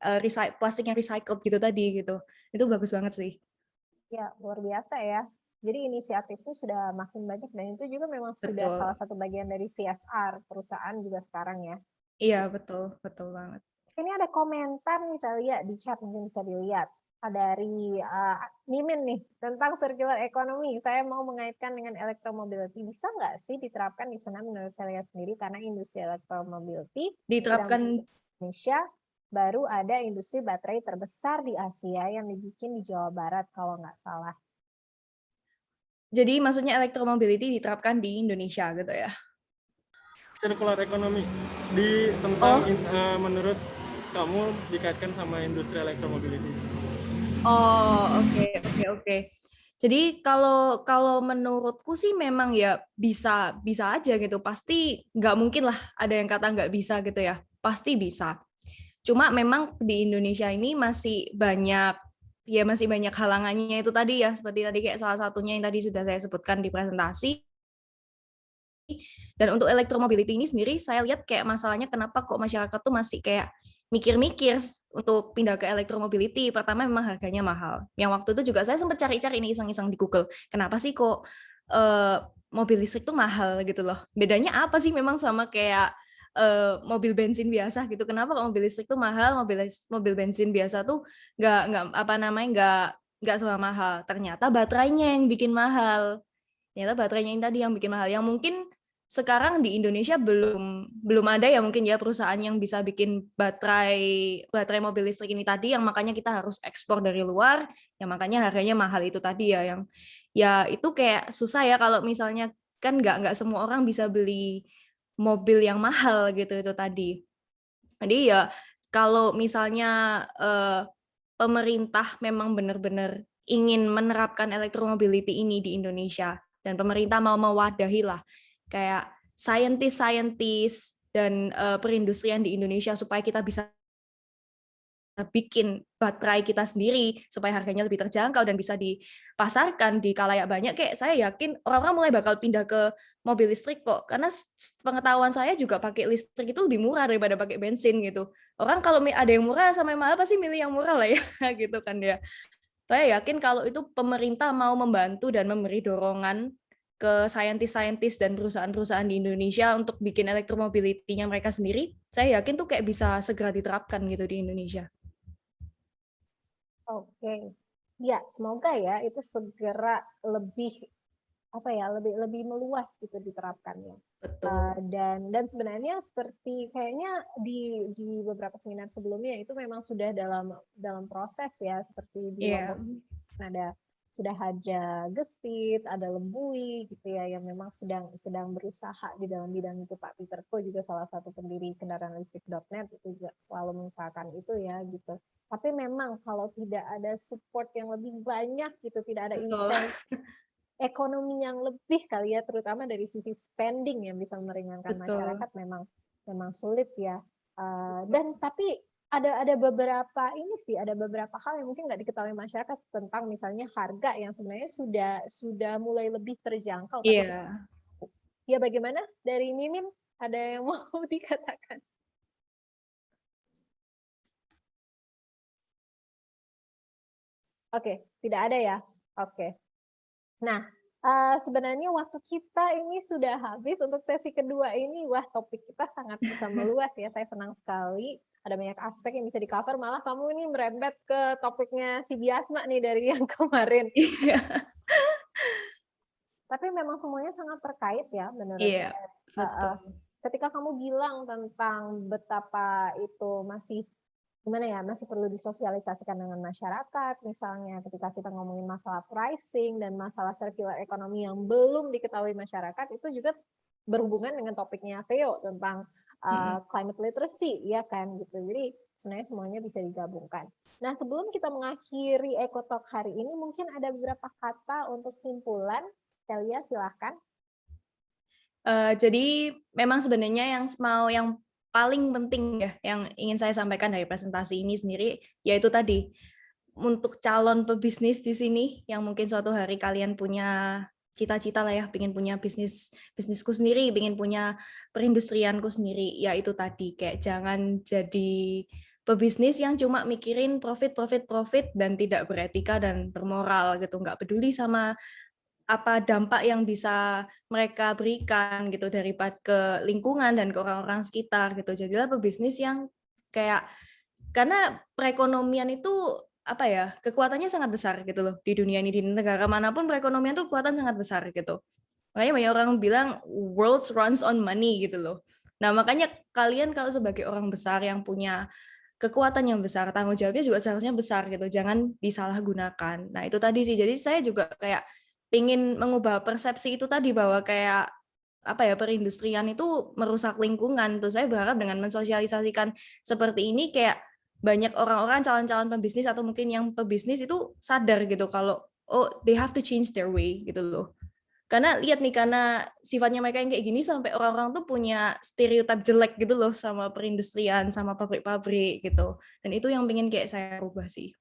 [SPEAKER 6] plastik yang recycled gitu tadi gitu. Itu bagus banget sih.
[SPEAKER 1] Ya, luar biasa ya. Jadi inisiatifnya sudah makin banyak dan itu juga memang sudah
[SPEAKER 6] Betul.
[SPEAKER 1] salah satu bagian dari CSR perusahaan juga sekarang ya.
[SPEAKER 6] Iya, betul banget.
[SPEAKER 1] Ini ada komentar nih saya lihat di chat, mungkin bisa dilihat. Dari Mimin nih tentang circular economy. Saya mau mengaitkan dengan electromobility. Bisa nggak sih diterapkan di sana menurut saya sendiri, karena industri electromobility
[SPEAKER 6] Diterapkan.
[SPEAKER 1] di Indonesia baru ada industri baterai terbesar di Asia yang dibikin di Jawa Barat kalau nggak salah.
[SPEAKER 6] Jadi maksudnya electromobility diterapkan di Indonesia gitu ya?
[SPEAKER 8] Circular economy tentang menurut kamu dikaitkan sama industri electromobility.
[SPEAKER 6] Oh, oke. Jadi kalau menurutku sih memang ya bisa aja gitu. Pasti nggak mungkin lah ada yang kata nggak bisa gitu ya. Pasti bisa. Cuma memang di Indonesia ini masih banyak halangannya itu tadi ya. Seperti tadi kayak salah satunya yang tadi sudah saya sebutkan di presentasi. Dan untuk electromobility ini sendiri saya lihat kayak masalahnya kenapa kok masyarakat tuh masih kayak mikir-mikir untuk pindah ke electromobility. Pertama memang harganya mahal. Yang waktu itu juga saya sempat cari-cari ini iseng-iseng di Google. Kenapa sih kok mobil listrik tuh mahal gitu loh. Bedanya apa sih memang sama kayak mobil bensin biasa gitu. Kenapa kok mobil listrik tuh mahal, mobil bensin biasa tuh nggak sama mahal. Ternyata baterainya yang bikin mahal. Ternyata baterainya ini tadi yang bikin mahal. Yang mungkin sekarang di Indonesia belum ada ya mungkin ya perusahaan yang bisa bikin baterai mobil listrik ini tadi, yang makanya kita harus ekspor dari luar, yang makanya harganya mahal itu tadi ya, yang ya itu kayak susah ya kalau misalnya kan nggak semua orang bisa beli mobil yang mahal gitu itu tadi. Jadi ya kalau misalnya pemerintah memang benar-benar ingin menerapkan electromobility ini di Indonesia dan pemerintah mau mewadahi lah kayak saintis dan perindustrian di Indonesia supaya kita bisa bikin baterai kita sendiri supaya harganya lebih terjangkau dan bisa dipasarkan di khalayak banyak, kayak saya yakin orang-orang mulai bakal pindah ke mobil listrik kok, karena pengetahuan saya juga pakai listrik itu lebih murah daripada pakai bensin gitu. Orang kalau ada yang murah sama yang mahal pasti milih yang murah lah ya gitu kan ya. Saya yakin kalau itu pemerintah mau membantu dan memberi dorongan ke saintis-saintis dan perusahaan-perusahaan di Indonesia untuk bikin electromobility-nya mereka sendiri, saya yakin tuh kayak bisa segera diterapkan gitu di Indonesia.
[SPEAKER 1] Oke, ya semoga ya itu segera lebih lebih meluas gitu diterapkannya.
[SPEAKER 6] Betul.
[SPEAKER 1] Dan sebenarnya seperti kayaknya di beberapa seminar sebelumnya itu memang sudah dalam proses ya, seperti di Lombok sudah ada gesit, ada lembui gitu ya, yang memang sedang berusaha di dalam bidang itu. Pak Peter Ko juga salah satu pendiri kendaraan listrik.net itu juga selalu mengusahakan itu ya gitu. Tapi memang kalau tidak ada support yang lebih banyak gitu, tidak ada insentif ekonomi yang lebih kali ya, terutama dari sisi spending yang bisa meringankan masyarakat, memang sulit ya. Dan tapi ada beberapa hal yang mungkin nggak diketahui masyarakat tentang misalnya harga yang sebenarnya sudah mulai lebih terjangkau.
[SPEAKER 6] Iya.
[SPEAKER 1] Ya bagaimana dari Mimin, ada yang mau dikatakan? Oke, tidak ada ya? Oke. Nah, sebenarnya waktu kita ini sudah habis untuk sesi kedua ini. Wah, topik kita sangat bisa meluas ya. Saya senang sekali. Ada banyak aspek yang bisa di-cover. Malah kamu ini merembet ke topiknya si Biasma nih dari yang kemarin.
[SPEAKER 6] Iya.
[SPEAKER 1] Tapi memang semuanya sangat terkait ya menurut
[SPEAKER 6] Iya,
[SPEAKER 1] saya.
[SPEAKER 6] betul.
[SPEAKER 1] Ketika kamu bilang tentang betapa itu masih gimana ya, masih perlu disosialisasikan dengan masyarakat, misalnya ketika kita ngomongin masalah pricing dan masalah circular economy yang belum diketahui masyarakat, itu juga berhubungan dengan topiknya Theo tentang climate literacy, ya kan gitu. Jadi sebenarnya semuanya bisa digabungkan. Nah, sebelum kita mengakhiri EcoTalk hari ini, mungkin ada beberapa kata untuk simpulan. Celia, silahkan.
[SPEAKER 6] Jadi memang sebenarnya yang paling penting ya yang ingin saya sampaikan dari presentasi ini sendiri yaitu tadi untuk calon pebisnis di sini yang mungkin suatu hari kalian punya cita-cita lah ya, pengen punya bisnisku sendiri, pengen punya perindustrianku sendiri, ya itu tadi kayak jangan jadi pebisnis yang cuma mikirin profit dan tidak beretika dan bermoral gitu, nggak peduli sama apa dampak yang bisa mereka berikan gitu daripada ke lingkungan dan ke orang-orang sekitar gitu. Jadilah pebisnis yang kayak karena perekonomian itu apa ya kekuatannya sangat besar gitu loh di dunia ini, di negara manapun perekonomian itu kekuatan sangat besar gitu. Makanya banyak orang bilang world runs on money gitu loh. Nah makanya kalian kalau sebagai orang besar yang punya kekuatan yang besar, tanggung jawabnya juga seharusnya besar gitu, jangan disalahgunakan. Nah itu tadi sih, jadi saya juga kayak ingin mengubah persepsi itu tadi bahwa kayak apa ya perindustrian itu merusak lingkungan. Tuh saya berharap dengan mensosialisasikan seperti ini kayak banyak orang-orang calon-calon pebisnis atau mungkin yang pebisnis itu sadar gitu kalau oh they have to change their way gitu loh. Karena lihat nih karena sifatnya mereka yang kayak gini sampai orang-orang tuh punya stereotip jelek gitu loh sama perindustrian, sama pabrik-pabrik gitu. Dan itu yang pengen kayak saya rubah sih.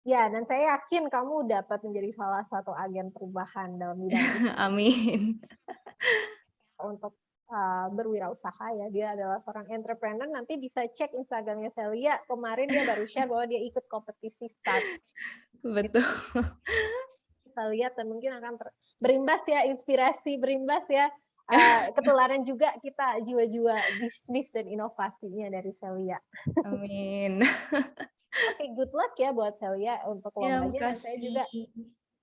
[SPEAKER 1] Ya, dan saya yakin kamu dapat menjadi salah satu agen perubahan dalam bidang itu.
[SPEAKER 6] Amin.
[SPEAKER 1] Untuk berwirausaha ya, dia adalah seorang entrepreneur. Nanti bisa cek Instagramnya Celia. Kemarin dia baru share bahwa dia ikut kompetisi start.
[SPEAKER 6] Betul.
[SPEAKER 1] Bisa lihat dan mungkin akan berimbas ya, inspirasi berimbas ya. Ketularan juga kita jiwa-jiwa bisnis dan inovasinya dari Celia.
[SPEAKER 6] Amin.
[SPEAKER 1] Oke, good luck ya buat Celia untuk
[SPEAKER 6] Ya,
[SPEAKER 1] lombanya. Dan
[SPEAKER 6] makasih.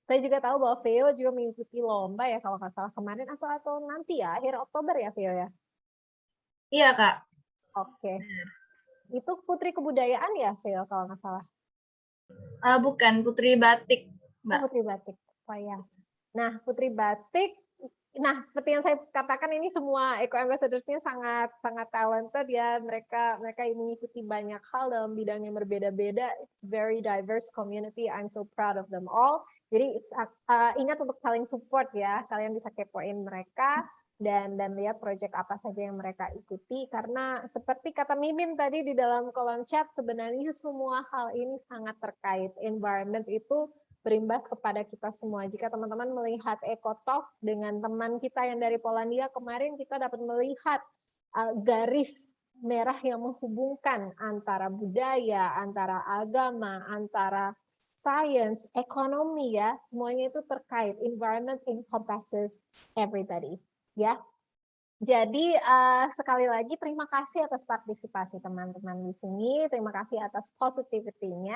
[SPEAKER 1] saya juga tahu bahwa Veo juga mengikuti lomba ya kalau nggak salah kemarin atau nanti ya akhir Oktober ya Veo ya.
[SPEAKER 2] Iya, Kak.
[SPEAKER 1] Oke. Itu Putri Kebudayaan ya Veo kalau nggak salah.
[SPEAKER 2] Bukan, Putri Batik, Mbak.
[SPEAKER 1] Putri Batik. Oh ya. Nah, Putri Batik. Nah, seperti yang saya katakan ini semua Eco Ambassadors-nya sangat talented ya. Mereka mengikuti banyak hal dalam bidang yang berbeda-beda. It's very diverse community. I'm so proud of them all. Jadi ingat untuk saling support ya. Kalian bisa kepoin mereka dan lihat proyek apa saja yang mereka ikuti karena seperti kata Mimin tadi di dalam kolom chat sebenarnya semua hal ini sangat terkait. Environment itu berimbas kepada kita semua. Jika teman-teman melihat EcoTalk dengan teman kita yang dari Polandia kemarin, kita dapat melihat garis merah yang menghubungkan antara budaya, antara agama, antara science, ekonomi ya, semuanya itu terkait. Environment encompasses everybody, ya. Jadi sekali lagi terima kasih atas partisipasi teman-teman di sini, terima kasih atas positivity-nya,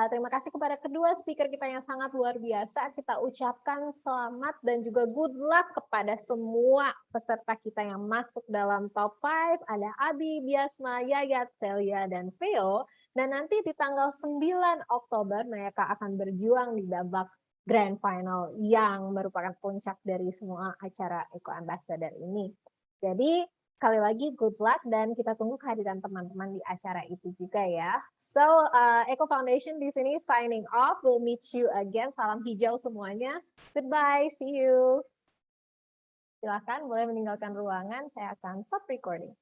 [SPEAKER 1] terima kasih kepada kedua speaker kita yang sangat luar biasa. Kita ucapkan selamat dan juga good luck kepada semua peserta kita yang masuk dalam top 5. Ada Abi, Biasma, Yayat, Celia, dan Veo. Dan nanti di tanggal 9 Oktober mereka akan berjuang di babak Grand Final yang merupakan puncak dari semua acara Eco Ambassador ini. Jadi sekali lagi good luck dan kita tunggu kehadiran teman-teman di acara itu juga ya. So Eco Foundation di sini signing off. We'll meet you again. Salam hijau semuanya. Goodbye. See you. Silakan boleh meninggalkan ruangan. Saya akan stop recording.